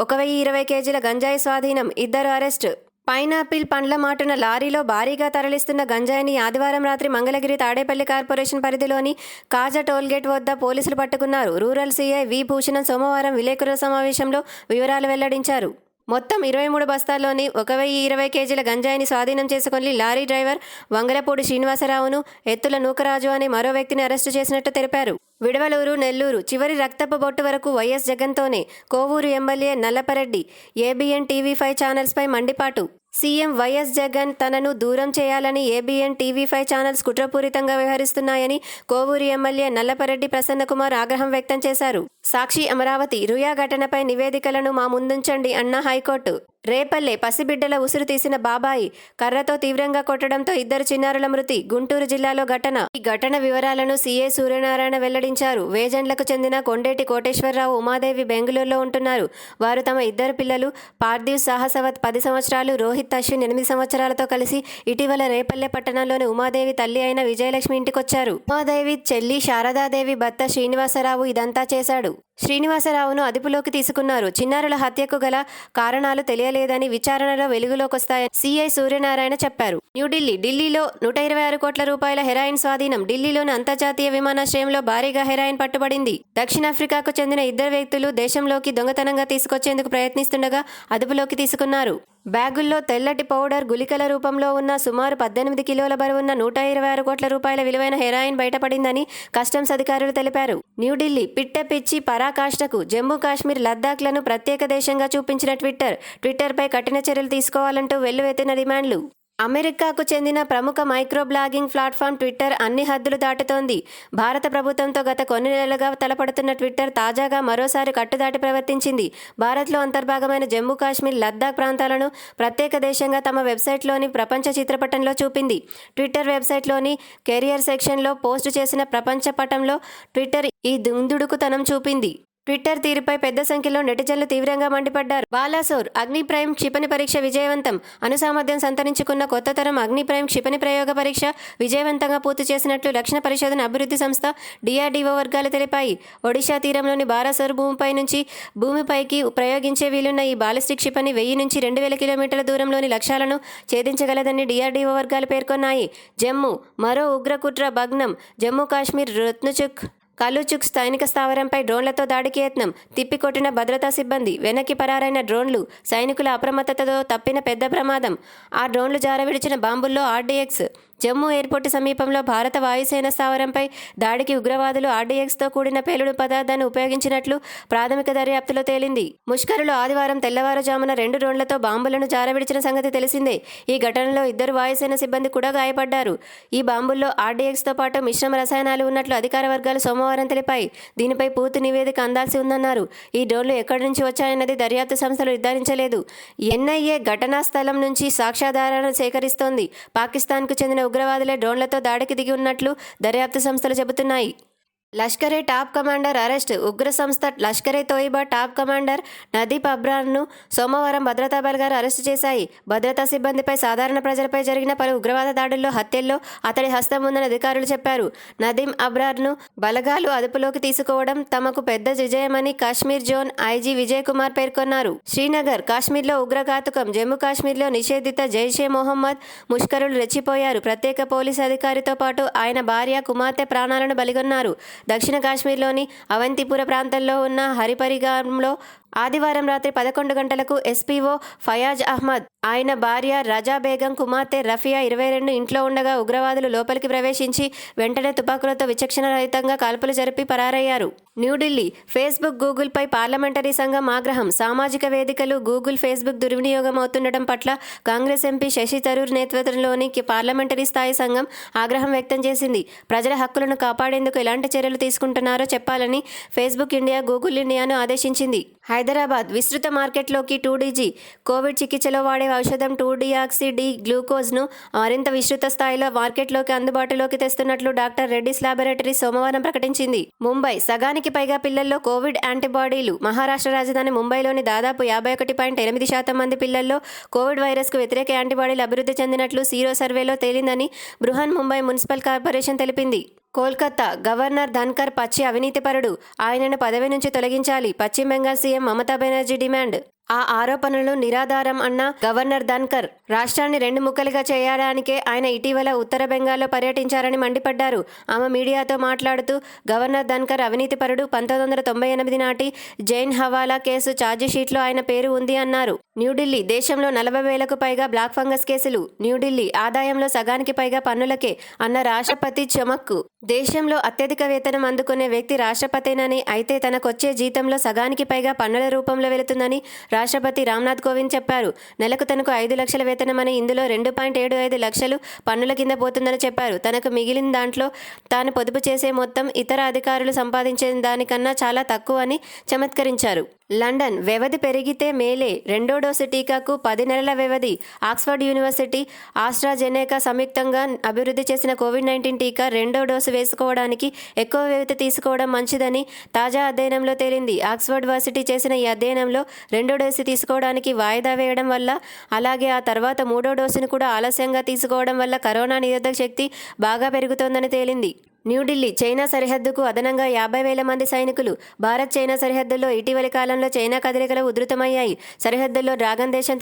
1020 కేజీల గంజాయి స్వాధీనం. 2 అరెస్టు. పైనాపిల్ పండ్ల మాటున లారీలో భారీగా తరలిస్తున్న గంజాయిని ఆదివారం రాత్రి మంగళగిరి తాడేపల్లి కార్పొరేషన్ పరిధిలోని కాజా టోల్గేట్ వద్ద పోలీసులు పట్టుకున్నారు. రూరల్ సీఐ వి భూషణన్ సోమవారం విలేకరుల సమావేశంలో వివరాలు వెల్లడించారు. మొత్తం 23 బస్తాల్లోని 1020 కేజీల గంజాయిని స్వాధీనం చేసుకొని లారీ డ్రైవర్ వంగలపూడి శ్రీనివాసరావును, ఎత్తుల నూకరాజు అనే మరో వ్యక్తిని అరెస్టు చేసినట్టు తెలిపారు. విడవలూరు, నెల్లూరు. చివరి రక్తపు బొట్టు వరకు వైఎస్ జగన్తోనే. Kovur MLA Nallapareddy. ABN TV five ఛానల్స్పై మండిపాటు. సీఎం వైఎస్ జగన్ తనను దూరం చేయాలని ఏబీఎన్ టీవీ5 ఛానల్స్ కుట్రపూరితంగా వ్యవహరిస్తున్నాయని కోవూరు ఎమ్మెల్యే నల్లపరెడ్డి ప్రసన్నకుమార్ ఆగ్రహం వ్యక్తం చేశారు. సాక్షి అమరావతి. రుయా ఘటనపై నివేదికలను మా ముందుంచండి అన్న హైకోర్టు. రేపల్లె. పసిబిడ్డల ఉసురు తీసిన బాబాయి కర్రతో తీవ్రంగా కొట్టడంతో 2 చిన్నారుల మృతి. గుంటూరు జిల్లాలో ఘటన. ఈ ఘటన వివరాలను సీఐ సూర్యనారాయణ వెల్లడించారు. వేజండ్లకు చెందిన కొండేటి కోటేశ్వరరావు, ఉమాదేవి బెంగళూరులో ఉంటున్నారు. వారు తమ 2 పిల్లలు పార్థివ్ సాహసవత్ 10 సంవత్సరాలు, రోహిత్ అశ్విన్ 8 సంవత్సరాలతో కలిసి ఇటీవల రేపల్లె పట్టణంలోని ఉమాదేవి తల్లి అయిన విజయలక్ష్మి ఇంటికొచ్చారు. ఉమాదేవి చెల్లి శారదాదేవి భర్త శ్రీనివాసరావు ఇదంతా చేశాడు. శ్రీనివాసరావును అదుపులోకి తీసుకున్నారు. చిన్నారుల హత్యకు గల కారణాలు తెలియలేదని విచారణలో వెలుగులోకొస్తాయని సీఐ సూర్యనారాయణ చెప్పారు. న్యూఢిల్లీ. ఢిల్లీలో 126 కోట్ల రూపాయల హెరాయిన్ స్వాధీనం. ఢిల్లీలోని అంతర్జాతీయ విమానాశ్రయంలో భారీగా హెరాయిన్ పట్టుబడింది. దక్షిణాఫ్రికాకు చెందిన 2 వ్యక్తులు దేశంలోకి దొంగతనంగా తీసుకొచ్చేందుకు ప్రయత్నిస్తుండగా అదుపులోకి తీసుకున్నారు. బ్యాగుల్లో తెల్లటి పౌడర్ గుళికల రూపంలో ఉన్న సుమారు 18 కిలోల బరువున్న 126 కోట్ల రూపాయల విలువైన హెరాయిన్ బయటపడిందని కస్టమ్స్ అధికారులు తెలిపారు. న్యూఢిల్లీ. పిట్ట పిచ్చి పరాకాష్ఠకు. జమ్మూ కాశ్మీర్, లద్దాఖ్లను ప్రత్యేక దేశంగా చూపించిన ట్విట్టర్పై కఠిన చర్యలు తీసుకోవాలంటూ వెల్లువెత్తిన డిమాండ్లు. అమెరికాకు చెందిన ప్రముఖ మైక్రో బ్లాగింగ్ ప్లాట్ఫామ్ ట్విట్టర్ అన్ని హద్దులు దాటుతోంది. భారత ప్రభుత్వంతో గత కొన్ని నెలలుగా తలపడుతున్న ట్విట్టర్ తాజాగా మరోసారి కట్టుదాటి ప్రవర్తించింది. భారత్లో అంతర్భాగమైన జమ్మూ కాశ్మీర్, లద్దాఖ్ ప్రాంతాలను ప్రత్యేక దేశంగా తమ వెబ్సైట్లోని ప్రపంచ చిత్రపటంలో చూపింది. ట్విట్టర్ వెబ్సైట్లోని కెరియర్ సెక్షన్లో పోస్టు చేసిన ప్రపంచ పటంలో ట్విట్టర్ ఈ దుందుడుకుతనం చూపింది. ట్విట్టర్ తీరుపై పెద్ద సంఖ్యలో నెటిజన్లు తీవ్రంగా మండిపడ్డారు. బాలాసోర్ అగ్ని ప్రైమ్ క్షిపణి పరీక్ష విజయవంతం. అణుసామర్థ్యం సంతరించుకున్న కొత్త తరం అగ్ని ప్రైమ్ క్షిపణి ప్రయోగ పరీక్ష విజయవంతంగా పూర్తి చేసినట్లు రక్షణ పరిశోధన అభివృద్ధి సంస్థ DRDO వర్గాలు తెలిపాయి. ఒడిషా తీరంలోని బాలాసోర్ భూమిపై నుంచి భూమిపైకి ప్రయోగించే వీలున్న ఈ బాలిస్టిక్ క్షిపణి 1000 నుంచి 2000 కిలోమీటర్ల దూరంలోని లక్ష్యాలను ఛేదించగలదని DRDO వర్గాలు పేర్కొన్నాయి. జమ్మూ మరో ఉగ్రకుట్ర భగ్నం. జమ్మూ కాశ్మీర్ రత్నుచుక్ కలుచుక్ సైనిక స్థావరంపై డ్రోన్లతో దాడికి యత్నం. తిప్పికొట్టిన భద్రతా సిబ్బంది. వెనక్కి పరారైన డ్రోన్లు. సైనికుల అప్రమత్తతతో తప్పిన పెద్ద ప్రమాదం. ఆ డ్రోన్లు జారవిడిచిన బాంబుల్లో RDX. జమ్మూ ఎయిర్పోర్టు సమీపంలో భారత వాయుసేన స్థావరంపై దాడికి ఉగ్రవాదులు RDXతో కూడిన పేలుడు పదార్థాన్ని ఉపయోగించినట్లు ప్రాథమిక దర్యాప్తులో తేలింది. ముష్కరులు ఆదివారం తెల్లవారుజామున 2 డ్రోన్లతో బాంబులను జారవిడిచిన సంగతి తెలిసిందే. ఈ ఘటనలో 2 వాయుసేన సిబ్బంది కూడా గాయపడ్డారు. ఈ బాంబుల్లో RDXతో పాటు మిశ్రమ రసాయనాలు ఉన్నట్లు అధికార వర్గాలు సోమవారం తెలిపాయి. దీనిపై పూర్తి నివేదిక అందాల్సి ఉందన్నారు. ఈ డ్రోన్లు ఎక్కడి నుంచి వచ్చాయన్నది దర్యాప్తు సంస్థలు నిర్ధారించలేదు. NIA ఘటనా స్థలం నుంచి సాక్ష్యాధారాలను సేకరిస్తోంది. పాకిస్తాన్కు చెందిన ఉగ్రవాదులే డ్రోన్లతో దాడికి దిగి ఉన్నట్లు దర్యాప్తు సంస్థలు చెబుతున్నాయి. Lashkar-e top commander arrest. ఉగ్ర సంస్థ లష్కరే తోయిబా టాప్ కమాండర్ నదీప్ అబ్రార్ను సోమవారం భద్రతా బలగాలు అరెస్టు చేశాయి. భద్రతా సిబ్బందిపై, సాధారణ ప్రజలపై జరిగిన పలు ఉగ్రవాద దాడుల్లో, హత్యల్లో అతడి హస్తం ఉందని అధికారులు చెప్పారు. నదీం అబ్రార్ను బలగాలు అదుపులోకి తీసుకోవడం తమకు పెద్ద విజయమని కాశ్మీర్ జోన్ IG విజయ్ కుమార్ పేర్కొన్నారు. శ్రీనగర్ కాశ్మీర్లో ఉగ్రఘాతుకం. జమ్మూ కాశ్మీర్లో నిషేధిత జైషే మొహమ్మద్ ముష్కరులు రెచ్చిపోయారు. ప్రత్యేక పోలీసు అధికారితో పాటు ఆయన భార్య, కుమార్తె ప్రాణాలను బలిగొన్నారు. దక్షిణ కాశ్మీర్లోని అవంతిపుర ప్రాంతంలో ఉన్న హరిపరిగాంలో ఆదివారం రాత్రి 11 గంటలకు SPO ఫయాజ్ అహ్మద్, ఆయన భార్య రజా బేగం, కుమార్తె రఫియా 22 ఇంట్లో ఉండగా ఉగ్రవాదులు లోపలికి ప్రవేశించి వెంటనే తుపాకులతో విచక్షణరహితంగా కాల్పులు జరిపి పరారయ్యారు. న్యూఢిల్లీ ఫేస్బుక్, గూగుల్పై పార్లమెంటరీ సంఘం ఆగ్రహం. సామాజిక వేదికలు గూగుల్, ఫేస్బుక్ దుర్వినియోగం అవుతుండటం పట్ల కాంగ్రెస్ ఎంపీ శశి థరూర్ నేతృత్వంలోని పార్లమెంటరీ స్థాయి సంఘం ఆగ్రహం వ్యక్తం చేసింది. ప్రజల హక్కులను కాపాడేందుకు ఎలాంటి చర్యలు తీసుకుంటున్నారో చెప్పాలని ఫేస్బుక్ ఇండియా, గూగుల్ ఇండియాను ఆదేశించింది. హైదరాబాద్ విస్తృత మార్కెట్లోకి 2DG కోవిడ్ చికిత్సలో వాడే ఔషధం 2-డియాక్సీ-డి గ్లూకోజ్ను మరింత విస్తృత స్థాయిలో మార్కెట్లోకి అందుబాటులోకి తెస్తున్నట్లు డాక్టర్ రెడ్డిస్ ల్యాబొరేటరీస్ సోమవారం ప్రకటించింది. ముంబై సగానికి పైగా పిల్లల్లో కోవిడ్ యాంటీబాడీలు. మహారాష్ట్ర రాజధాని ముంబైలోని దాదాపు 51.8% మంది పిల్లల్లో కోవిడ్ వైరస్కు వ్యతిరేక యాంటీబాడీలు అభివృద్ధి చెందినట్లు సీరో సర్వేలో తేలిందని బృహన్ ముంబై మున్సిపల్ కార్పొరేషన్ తెలిపింది. కోల్కతా గవర్నర్ ధన్కర్ పచ్చి అవినీతిపరుడు. ఆయనను పదవి నుంచి తొలగించాలి. పశ్చిమ బెంగాల్ సీఎం మమతా బెనర్జీ డిమాండ్. ఆ ఆరోపణలు నిరాధారం అన్న గవర్నర్ ధన్కర్ రాష్ట్రాన్ని 2 ముక్కలుగా చేయడానికే ఆయన ఇటీవల ఉత్తర బెంగాల్లో పర్యటించారని మండిపడ్డారు. ఆమె మీడియాతో మాట్లాడుతూ గవర్నర్ ధన్కర్ అవినీతిపరుడు. 1998 నాటి జైన్ హవాలా కేసు ఛార్జిషీట్లో ఆయన పేరు ఉంది అన్నారు. న్యూఢిల్లీ దేశంలో 40,000కు పైగా బ్లాక్ ఫంగస్ కేసులు. న్యూఢిల్లీ ఆదాయంలో సగానికి పైగా పన్నులకే అన్న రాష్ట్రపతి చమక్కు. దేశంలో అత్యధిక వేతనం అందుకునే వ్యక్తి రాష్ట్రపతేనని, అయితే తనకొచ్చే జీతంలో సగానికి పైగా పన్నుల రూపంలో వెళుతుందని రాష్ట్రపతి రామ్నాథ్ కోవింద్ చెప్పారు. నెలకు తనకు 5 లక్షల వేతనమని, ఇందులో 2.75 లక్షలు పన్నుల కింద పోతుందని చెప్పారు. తనకు మిగిలిన దాంట్లో తాను పొదుపు చేసే మొత్తం ఇతర అధికారులు సంపాదించే దానికన్నా చాలా తక్కువ అని చమత్కరించారు. లండన్ వ్యవధి పెరిగితే మేలే. 2వ డోసు టీకాకు 10 నెలల వ్యవధి. ఆక్స్ఫర్డ్ యూనివర్సిటీ, ఆస్ట్రాజెనెకా సంయుక్తంగా అభివృద్ధి చేసిన కోవిడ్-19 టీకా 2వ డోసు వేసుకోవడానికి ఎక్కువ వ్యవధి తీసుకోవడం మంచిదని తాజా అధ్యయనంలో తేలింది. ఆక్స్ఫర్డ్ యూనివర్సిటీ చేసిన ఈ అధ్యయనంలో 2వ డోసు తీసుకోవడానికి వాయిదా వేయడం వల్ల, అలాగే ఆ తర్వాత 3వ డోసును కూడా ఆలస్యంగా తీసుకోవడం వల్ల కరోనా నిరోధక శక్తి బాగా పెరుగుతోందని తేలింది. న్యూఢిల్లీ చైనా సరిహద్దుకు అదనంగా 50,000 మంది సైనికులు. భారత్ చైనా సరిహద్దుల్లో ఇటీవలి కాలంలో చైనా కదలికలు ఉధృతమయ్యాయి. సరిహద్దుల్లో డ్రాగన్ దేశం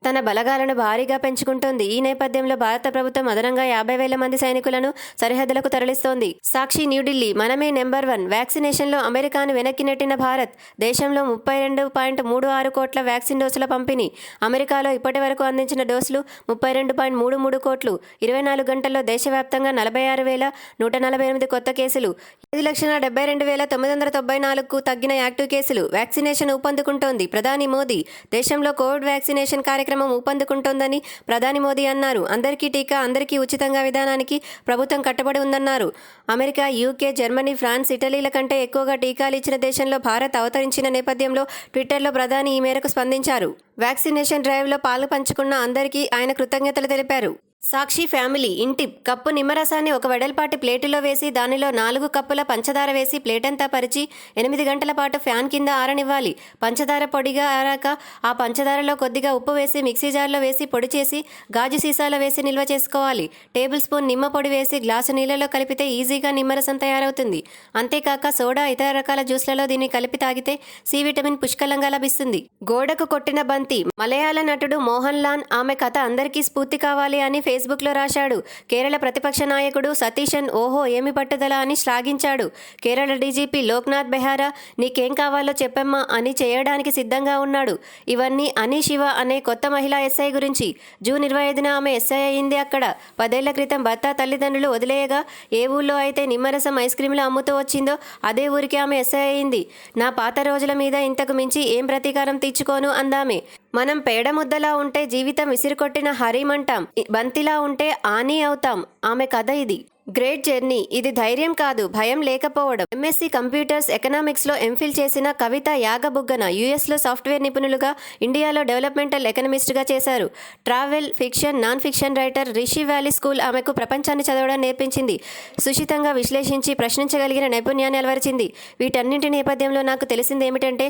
తన బలగాలను భారీగా పెంచుకుంటోంది. ఈ నేపథ్యంలో భారత ప్రభుత్వం అదనంగా 50,000 మంది సైనికులను సరిహద్దులకు తరలిస్తోంది. సాక్షి న్యూఢిల్లీ మనమే నెంబర్ 1. వ్యాక్సినేషన్లో అమెరికాను వెనక్కి నెట్టిన భారత్. దేశంలో 32.36 కోట్ల వ్యాక్సిన్ డోసుల పంపిణీ. అమెరికాలో ఇప్పటి వరకు అందించిన డోసులు 32.33 కోట్లు. 24 గంటల్లో దేశవ్యాప్తంగా 46,148 కొత్త కేసులు. 5,72,994కు తగ్గిన యాక్టివ్ కేసులు. వ్యాక్సినేషన్ ఊపందుకుంటోంది. ప్రధాని మోదీ దేశంలో కోవిడ్ వ్యాక్సినేషన్ కార్యక్రమం కార్యక్రమం ఊపందుకుంటోందని ప్రధాని మోదీ అన్నారు. అందరికీ టీకా, అందరికీ ఉచితంగా విధానానికి ప్రభుత్వం కట్టుబడి ఉందన్నారు. అమెరికా, యూకే, జర్మనీ, ఫ్రాన్స్, ఇటలీల కంటే ఎక్కువగా టీకాలు ఇచ్చిన దేశంలో భారత్ అవతరించిన నేపథ్యంలో ట్విట్టర్లో ప్రధాని ఈ మేరకు స్పందించారు. వ్యాక్సినేషన్ డ్రైవ్లో పాలు పంచుకున్న అందరికీ ఆయన కృతజ్ఞతలు తెలిపారు. సాక్షి ఫ్యామిలీ ఇంటిప్ కప్పు నిమ్మరసాన్ని ఒక వెడల్పాటి ప్లేటులో వేసి దానిలో 4 కప్పుల పంచదార వేసి ప్లేటంతా పరిచి 8 గంటల పాటు ఫ్యాన్ కింద ఆరనివ్వాలి. పంచదార పొడిగా ఆరాక ఆ పంచదారలో కొద్దిగా ఉప్పు వేసి మిక్సీ జార్లో వేసి పొడి చేసి గాజు సీసాలో వేసి నిల్వ చేసుకోవాలి. టేబుల్ స్పూన్ నిమ్మ పొడి వేసి గ్లాసు నీళ్ళలో కలిపితే ఈజీగా నిమ్మరసం తయారవుతుంది. అంతేకాక సోడా, ఇతర రకాల జ్యూస్లలో దీన్ని కలిపి తాగితే సి విటమిన్ పుష్కలంగా లభిస్తుంది. గోడకు కొట్టిన బంతి మలయాళ నటుడు మోహన్ లాల్ ఆమె కథ అందరికీ స్ఫూర్తి కావాలి అని ఫేస్బుక్లో రాశాడు. కేరళ ప్రతిపక్ష నాయకుడు సతీశన్ ఓహో ఏమి పట్టుదల అని శ్లాఘించాడు. కేరళ డీజీపీ లోక్నాథ్ బెహారా నీకేం కావాలో చెప్పమ్మా అని చేయడానికి సిద్ధంగా ఉన్నాడు. ఇవన్నీ అని శివ అనే కొత్త మహిళా ఎస్ఐ గురించి. జూన్ 25న ఆమె ఎస్ఐ అయింది అక్కడ. 10 ఏళ్ల క్రితం భర్త, తల్లిదండ్రులు వదిలేయగా ఏ ఊళ్ళో అయితే నిమ్మరసం ఐస్ క్రీంలు అమ్ముతూ వచ్చిందో అదే ఊరికి ఆమె ఎస్ఐ అయింది. నా పాత రోజుల మీద ఇంతకు మించి ఏం ప్రతీకారం తీర్చుకోను అందామె. మనం పేడ ముద్దలా ఉంటే జీవితం విసిరికొట్టిన హరిమంటాం, బంతిలా ఉంటే ఆనీ అవుతాం. ఆమె కథ ఇది. Great journey. ఇది ధైర్యం కాదు, భయం లేకపోవడం. ఎంఎస్సీ కంప్యూటర్స్ ఎకనామిక్స్లో ఎంఫిల్ చేసిన కవిత యాగబుగ్గన యుఎస్లో సాఫ్ట్వేర్ నిపుణులుగా, ఇండియాలో డెవలప్మెంటల్ ఎకనమిస్ట్గా చేశారు. Travel, fiction, non fiction writer. Rishi valley school ఆమెకు ప్రపంచాన్ని చదవడం నేర్పించింది. సుషితంగా విశ్లేషించి ప్రశ్నించగలిగిన నైపుణ్యాన్ని అలవరిచింది. వీటన్నింటి నేపథ్యంలో నాకు తెలిసింది ఏమిటంటే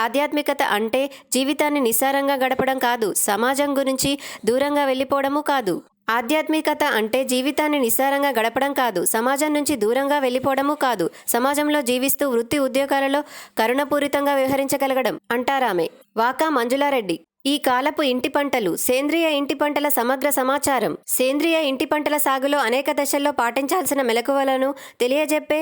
ఆధ్యాత్మికత అంటే జీవితాన్ని నిస్సారంగా గడపడం కాదు, సమాజం గురించి దూరంగా వెళ్ళిపోవడము కాదు. ఆధ్యాత్మికత అంటే జీవితాన్ని నిస్సారంగా గడపడం కాదు, సమాజం నుంచి దూరంగా వెళ్ళిపోవడము కాదు, సమాజంలో జీవిస్తూ వృత్తి ఉద్యోగాలలో కరుణపూరితంగా వ్యవహరించగలగడం అంటారామె. వాకా మంజులారెడ్డి. ఈ కాలపు ఇంటి పంటలు. సేంద్రియ ఇంటి పంటల సమగ్ర సమాచారం. సేంద్రియ ఇంటి పంటల సాగులో అనేక దశల్లో పాటించాల్సిన మెలకువలను తెలియజెప్పే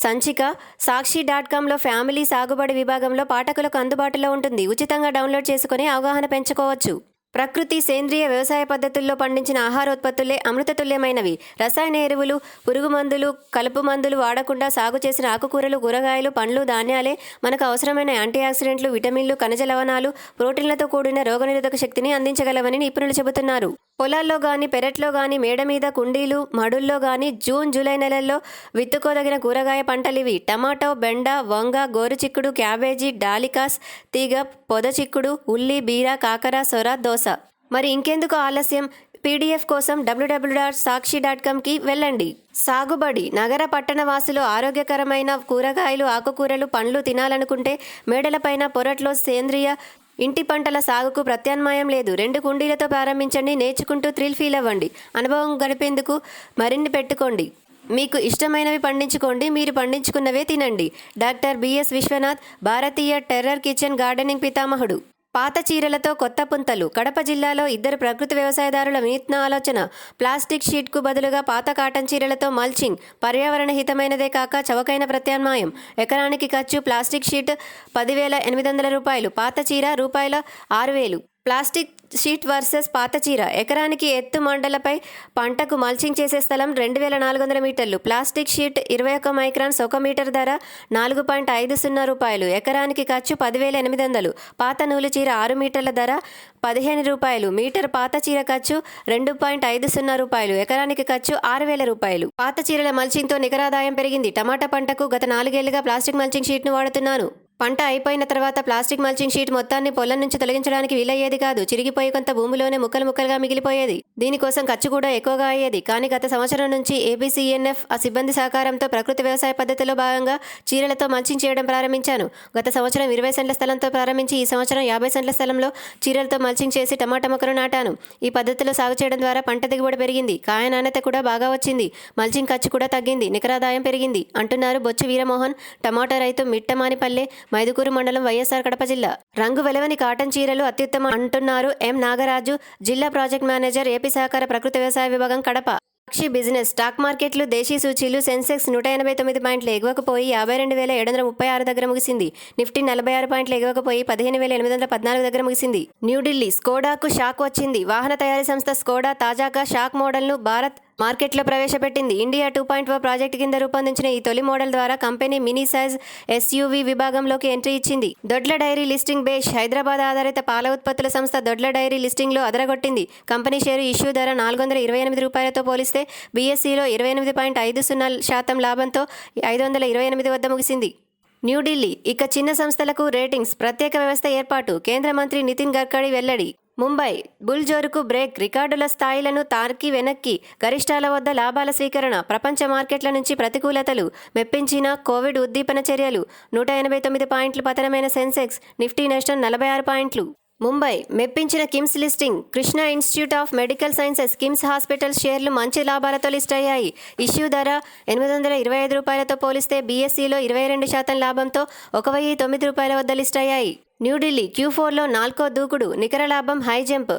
సంచిక సాక్షి.comలో ఫ్యామిలీ సాగుబడి విభాగంలో పాఠకులకు అందుబాటులో ఉంటుంది. ఉచితంగా డౌన్లోడ్ చేసుకుని అవగాహన పెంచుకోవచ్చు. ప్రకృతి, సేంద్రియ వ్యవసాయ పద్ధతుల్లో పండించిన ఆహారోత్పత్తులే అమృతతుల్యమైనవి. రసాయన ఎరువులు, పురుగు మందులు, కలుపు మందులు వాడకుండా సాగు చేసిన ఆకుకూరలు, కూరగాయలు, పండ్లు, ధాన్యాలే మనకు అవసరమైన యాంటీఆక్సిడెంట్లు, విటమిన్లు, ఖనిజ లవణాలు, ప్రోటీన్లతో కూడిన రోగనిరోధక శక్తిని అందించగలవని నిపుణులు చెబుతున్నారు. పొలాల్లో గాని, పెరట్లో గాని, మేడ మీద, కుండీలు, మడుల్లో గాని జూన్, జూలై నెలల్లో విత్తుకోదగిన కూరగాయ పంటలివి. టమాటో, బెండ, వంగ, గోరుచిక్కుడు, క్యాబేజీ, డాలికాస్ తీగ, పొద చిక్కుడు, ఉల్లి, బీర, కాకర, సొర, దోస. మరి ఇంకెందుకు ఆలస్యం? పీడిఎఫ్ కోసం www.sakshi.comకి వెళ్ళండి. సాగుబడి. నగర పట్టణ వాసులు ఆరోగ్యకరమైన కూరగాయలు, ఆకుకూరలు, పండ్లు తినాలనుకుంటే మేడలపైన, పొరట్లో సేంద్రియ ఇంటి పంటల సాగుకు ప్రత్యామ్నాయం లేదు. 2 కుండీలతో ప్రారంభించండి. నేర్చుకుంటూ థ్రిల్ ఫీల్ అవ్వండి. అనుభవం గడిపేందుకు మరిన్ని పెట్టుకోండి. మీకు ఇష్టమైనవి పండించుకోండి, మీరు పండించుకున్నవే తినండి. డాక్టర్ బిఎస్ విశ్వనాథ్, భారతీయ టెర్రర్ కిచెన్ గార్డెనింగ్ పితామహుడు. పాత చీరలతో కొత్త పుంతలు. కడప జిల్లాలో 2 ప్రకృతి వ్యవసాయదారుల వినూత్న ఆలోచన. ప్లాస్టిక్ షీట్కు బదులుగా పాత కాటన్ చీరలతో మల్చింగ్. పర్యావరణ హితమైనదే కాక చవకైన ప్రత్యామ్నాయం. ఎకరానికి ఖర్చు ప్లాస్టిక్ షీట్ రూ. 10,800, పాత చీర రూ. 6,000. ప్లాస్టిక్ షీట్ వర్సెస్ పాత చీర. ఎకరానికి ఎత్తు మండలపై పంటకు మల్చింగ్ చేసే స్థలం 2,400 మీటర్లు. ప్లాస్టిక్ షీట్ 21 మైక్రాన్స్, 1 మీటర్ ధర రూ. 4.50. ఎకరానికి ఖర్చు 10,800. పాత నూలు చీర 6 మీటర్ల ధర రూ. 15. మీటర్ పాత చీర ఖర్చు రూ. 2.50. ఎకరానికి ఖర్చు రూ. 6,000. పాత చీరల మల్చింగ్తో నికరాదాయం పెరిగింది. టమాటా పంటకు గత 4 ఏళ్లుగా ప్లాస్టిక్ మల్చింగ్ షీట్ను వాడుతున్నాను. పంట అయిపోయిన తర్వాత ప్లాస్టిక్ మల్చింగ్ షీట్ మొత్తాన్ని పొలం నుంచి తొలగించడానికి వీలయ్యేది కాదు. చిరిగిపోయి కొంత భూమిలోనే ముక్కలు ముక్కలుగా మిగిలిపోయేది. దీనికోసం ఖర్చు కూడా ఎక్కువగా అయ్యేది. కానీ గత సంవత్సరం నుంచి ఏబీసీఎన్ఎఫ్ ఆ సిబ్బంది సహకారంతో ప్రకృతి వ్యవసాయ పద్ధతిలో భాగంగా చీరలతో మల్చింగ్ చేయడం ప్రారంభించాను. గత సంవత్సరం 20 సెంట్ల స్థలంతో ప్రారంభించి ఈ సంవత్సరం 50 సెంట్ల స్థలంలో చీరలతో మల్చింగ్ చేసి టమాటా మొక్కను నాటాను. ఈ పద్ధతిలో సాగు చేయడం ద్వారా పంట దిగుబడి పెరిగింది. కాయ నాణ్యత కూడా బాగా వచ్చింది. మల్చింగ్ ఖర్చు కూడా తగ్గింది. నికరాదాయం పెరిగింది అంటున్నారు బొచ్చు వీరమోహన్, టమాటా రైతు, మిట్టమానిపల్లె, మైదుకూరు మండలం, వైఎస్ఆర్ కడప జిల్లా. రంగు వెలవని కాటన్ చీరలు అత్యుత్తమం అంటున్నారు ఎం నాగరాజు, జిల్లా ప్రాజెక్ట్ మేనేజర్, ఏపీ సహకార ప్రకృతి వ్యవసాయ విభాగం, కడప. సాక్షి బిజినెస్. స్టాక్ మార్కెట్లు. దేశీ సూచీలు. సెన్సెక్స్ 189 పాయింట్లు ఎగువకపోయి 52,736 దగ్గర ముగిసింది. నిఫ్టీ 46 పాయింట్లు ఎగువకపోయి 15,814 దగ్గర ముగిసింది. న్యూఢిల్లీ. స్కోడాకు షాక్ వచ్చింది. వాహన తయారీ సంస్థ స్కోడా తాజాగా షాక్ మోడల్ను భారత్ మార్కెట్లో ప్రవేశపెట్టింది. ఇండియా 2.0 ప్రాజెక్టు కింద రూపొందించిన ఈ తొలి మోడల్ ద్వారా కంపెనీ మినీ సైజ్ ఎస్యూవీ విభాగంలోకి ఎంట్రీ ఇచ్చింది. Dodla dairy listing base Hyderabad ఆధారిత పాల ఉత్పత్తుల సంస్థ దొడ్ల డైరీ లిస్టింగ్లో అదరగొట్టింది. కంపెనీ షేరు ఇష్యూ ధర ₹428తో పోలిస్తే బీఎస్ఈలో 28.50% లాభంతో 528 వద్ద ముగిసింది. న్యూఢిల్లీ ఇక చిన్న సంస్థలకు రేటింగ్స్ ప్రత్యేక వ్యవస్థ ఏర్పాటు కేంద్ర మంత్రి నితిన్ గడ్కరీ వెల్లడి. ముంబై బుల్ జోరుకు బ్రేక్ రికార్డుల స్థాయిలను తార్కి వెనక్కి గరిష్టాల వద్ద లాభాల స్వీకరణ ప్రపంచ మార్కెట్ల నుంచి ప్రతికూలతలు మెప్పించిన కోవిడ్ ఉద్దీపన చర్యలు 189 పాయింట్లు పతనమైన సెన్సెక్స్ నిఫ్టీ నష్టం 46 పాయింట్లు. ముంబై మెప్పించిన KIMS listing Krishna institute of medical sciences KIMS hospital షేర్లు మంచి లాభాలతో లిస్ట్ అయ్యాయి. ఇష్యూ ధర ₹825తో పోలిస్తే బీఎస్ఈలో 22% లాభంతో ₹1009 వద్ద లిస్ట్ అయ్యాయి. న్యూఢిల్లీ Q4లో నాల్కో దూకుడు నికర లాభం హై జంప్.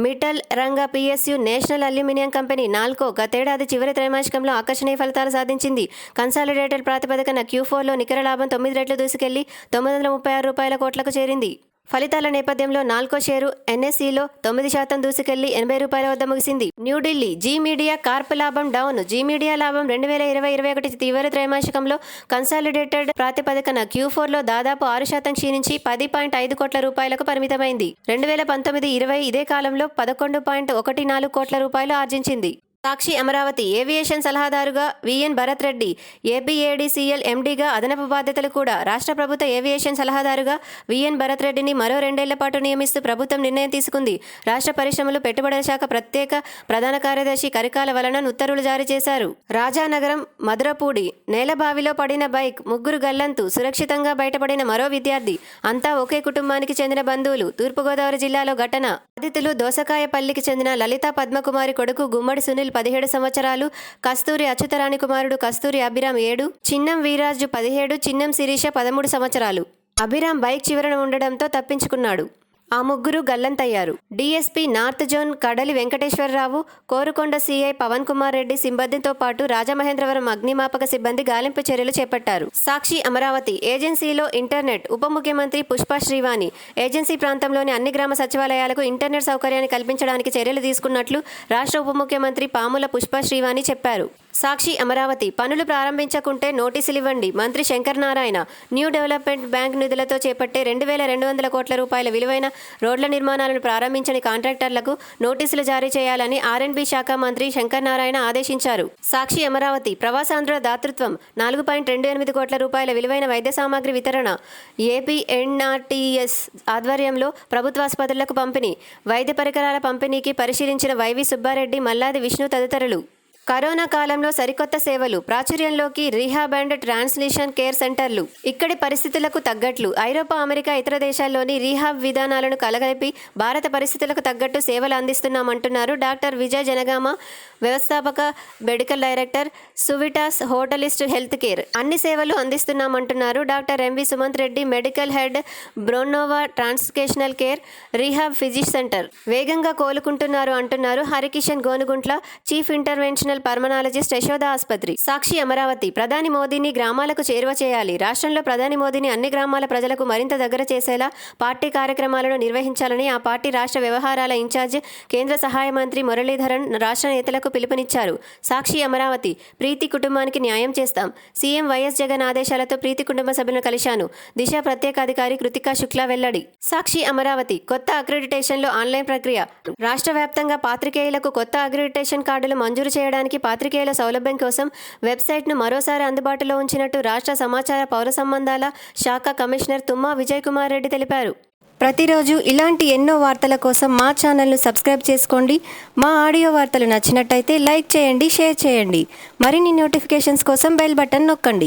మిటల్ రంగ PSU national aluminium company NALCO గతేడాది చివరి త్రైమాసికంలో ఆకర్షణీయ ఫలితాలు సాధించింది. కన్సాలిడేటెడ్ ప్రాతిపదికన Q4లో నికర లాభం 9 రెట్లు దూసుకెళ్లి ₹936 కోట్లకు చేరింది. ఫలితాల నేపథ్యంలో నాల్కో షేరు NSEలో 9% దూసుకెళ్లి ₹80 వద్ద ముగిసింది. న్యూఢిల్లీ జీ మీడియా కార్ప్ లాభం డౌన్. జీ మీడియా లాభం 2020-21 చివరి త్రైమాసికంలో కన్సాలిడేటెడ్ ప్రాతిపదికన Q4లో దాదాపు 6% క్షీణించి ₹10.5 కోట్లకు పరిమితమైంది. 2019-20 ఇదే కాలంలో ₹11.14 కోట్ల ఆర్జించింది. సాక్షి అమరావతి ఏవియేషన్ సలహాదారుగా VN భరత్ రెడ్డి, APADCL MDగా అదనపు బాధ్యతలు కూడా. రాష్ట్ర ప్రభుత్వ ఏవియేషన్ సలహాదారుగా VN భరత్ రెడ్డిని మరో 2 ఏళ్ల పాటు నియమిస్తూ ప్రభుత్వం నిర్ణయం తీసుకుంది. రాష్ట్ర పరిశ్రమలు పెట్టుబడుల శాఖ ప్రత్యేక ప్రధాన కార్యదర్శి కరికాల వలన ఉత్తర్వులు జారీ చేశారు. రాజానగరం మధురపూడి నేలబావిలో పడిన బైక్, 3 గల్లంతు, సురక్షితంగా బయటపడిన మరో విద్యార్థి. అంతా ఒకే కుటుంబానికి చెందిన బంధువులు. తూర్పుగోదావరి జిల్లాలో ఘటన. బాధితులు దోసకాయపల్లికి చెందిన లలిత పద్మకుమారి కొడుకు గుమ్మడి సునీల్ 17 సంవత్సరాలు, కస్తూరి అచ్యుతరాణి కుమారుడు కస్తూరి అభిరామ్ 7, చిన్నం వీరాజు 17, చిన్నం శిరీష 13 సంవత్సరాలు. అభిరామ్ బైక్ చివరన ఉండడంతో తప్పించుకున్నాడు. ఆ 3 గల్లంతయ్యారు. డీఎస్పీ నార్త్ జోన్ కడలి వెంకటేశ్వరరావు, కోరుకొండ సీఐ పవన్ కుమార్ రెడ్డి సిబ్బందితో పాటు రాజమహేంద్రవరం అగ్నిమాపక సిబ్బంది గాలింపు చర్యలు చేపట్టారు. సాక్షి అమరావతి ఏజెన్సీలో ఇంటర్నెట్. ఉప ముఖ్యమంత్రి పుష్ప శ్రీవాణి ఏజెన్సీ ప్రాంతంలోని అన్ని గ్రామ సచివాలయాలకు ఇంటర్నెట్ సౌకర్యాన్ని కల్పించడానికి చర్యలు తీసుకున్నట్లు రాష్ట్ర ఉప ముఖ్యమంత్రి పాముల పుష్ప శ్రీవాణి చెప్పారు. సాక్షి అమరావతి పనులు ప్రారంభించకుంటే నోటీసులు ఇవ్వండి. మంత్రి Shankar Narayana new development bank నిధులతో చేపట్టే ₹2200 కోట్ల విలువైన రోడ్ల నిర్మాణాలను ప్రారంభించని కాంట్రాక్టర్లకు నోటీసులు జారీ చేయాలని R&B శాఖ మంత్రి శంకర్ నారాయణ ఆదేశించారు. సాక్షి అమరావతి ప్రవాసాంధ్రుల దాతృత్వం ₹4.28 కోట్ల విలువైన వైద్య సామాగ్రి వితరణ. APNRTS ఆధ్వర్యంలో ప్రభుత్వాసుపత్రులకు పంపిణీ. వైద్య పరికరాల పంపిణీకి పరిశీలించిన వైవి సుబ్బారెడ్డి, మల్లాది విష్ణు తదితరులు. కరోనా కాలంలో సరికొత్త సేవలు. ప్రాచుర్యంలోకి రీహాబ్ అండ్ ట్రాన్స్లేషన్ కేర్ సెంటర్లు. ఇక్కడి పరిస్థితులకు తగ్గట్లు ఐరోపా, అమెరికా, ఇతర దేశాల్లోని రీహాబ్ విధానాలను కలగలిపి భారత పరిస్థితులకు తగ్గట్టు సేవలు అందిస్తున్నామంటున్నారు డాక్టర్ విజయ్ జనగామ, వ్యవస్థాపక medical director, Suvitas holistic health care. అన్ని సేవలు అందిస్తున్నామంటున్నారు doctor MV Sumanth Reddy, medical head, బ్రోన్నోవా ట్రాన్స్కేషనల్ కేర్, రీహాబ్ ఫిజిష్ సెంటర్. వేగంగా కోలుకుంటున్నారు అంటున్నారు Harikishan Gonuguntla, chief interventional pulmonologist, Yashoda ఆసుపత్రి. సాక్షి అమరావతి ప్రధాని మోదీని గ్రామాలకు చేరువ చేయాలి. రాష్ట్రంలో ప్రధాని మోదీని అన్ని గ్రామాల ప్రజలకు మరింత దగ్గర చేసేలా పార్టీ కార్యక్రమాలను నిర్వహించాలని ఆ పార్టీ రాష్ట్ర వ్యవహారాల ఇన్ఛార్జ్, కేంద్ర సహాయ మంత్రి మురళీధరన్ రాష్ట్ర నేతలకు పిలుపునిచ్చారు. సాక్షి అమరావతి ప్రీతి కుటుంబానికి న్యాయం చేస్తాం. సీఎం వైఎస్ జగన్ ఆదేశాలతో ప్రీతి కుటుంబ సభ్యులను కలిశాను. దిశ ప్రత్యేక అధికారి కృతికా శుక్లా వెల్లడి. సాక్షి అమరావతి కొత్త అక్రిడిటేషన్లో ఆన్లైన్ ప్రక్రియ. రాష్ట్ర వ్యాప్తంగా పాత్రికేయులకు కొత్త అక్రిడిటేషన్ కార్డులు మంజూరు చేయడానికి పాత్రికేయుల సౌలభ్యం కోసం వెబ్సైట్ను మరోసారి అందుబాటులో ఉంచినట్టు రాష్ట్ర సమాచార పౌర సంబంధాల శాఖ కమిషనర్ తుమ్మా విజయ్ కుమార్ రెడ్డి తెలిపారు. ప్రతిరోజు ఇలాంటి ఎన్నో వార్తల కోసం మా ఛానల్ను సబ్స్క్రైబ్ చేసుకోండి. మా ఆడియో వార్తలు నచ్చినట్టయితే లైక్ చేయండి, షేర్ చేయండి. మరిన్ని నోటిఫికేషన్స్ కోసం బెల్ బటన్ నొక్కండి.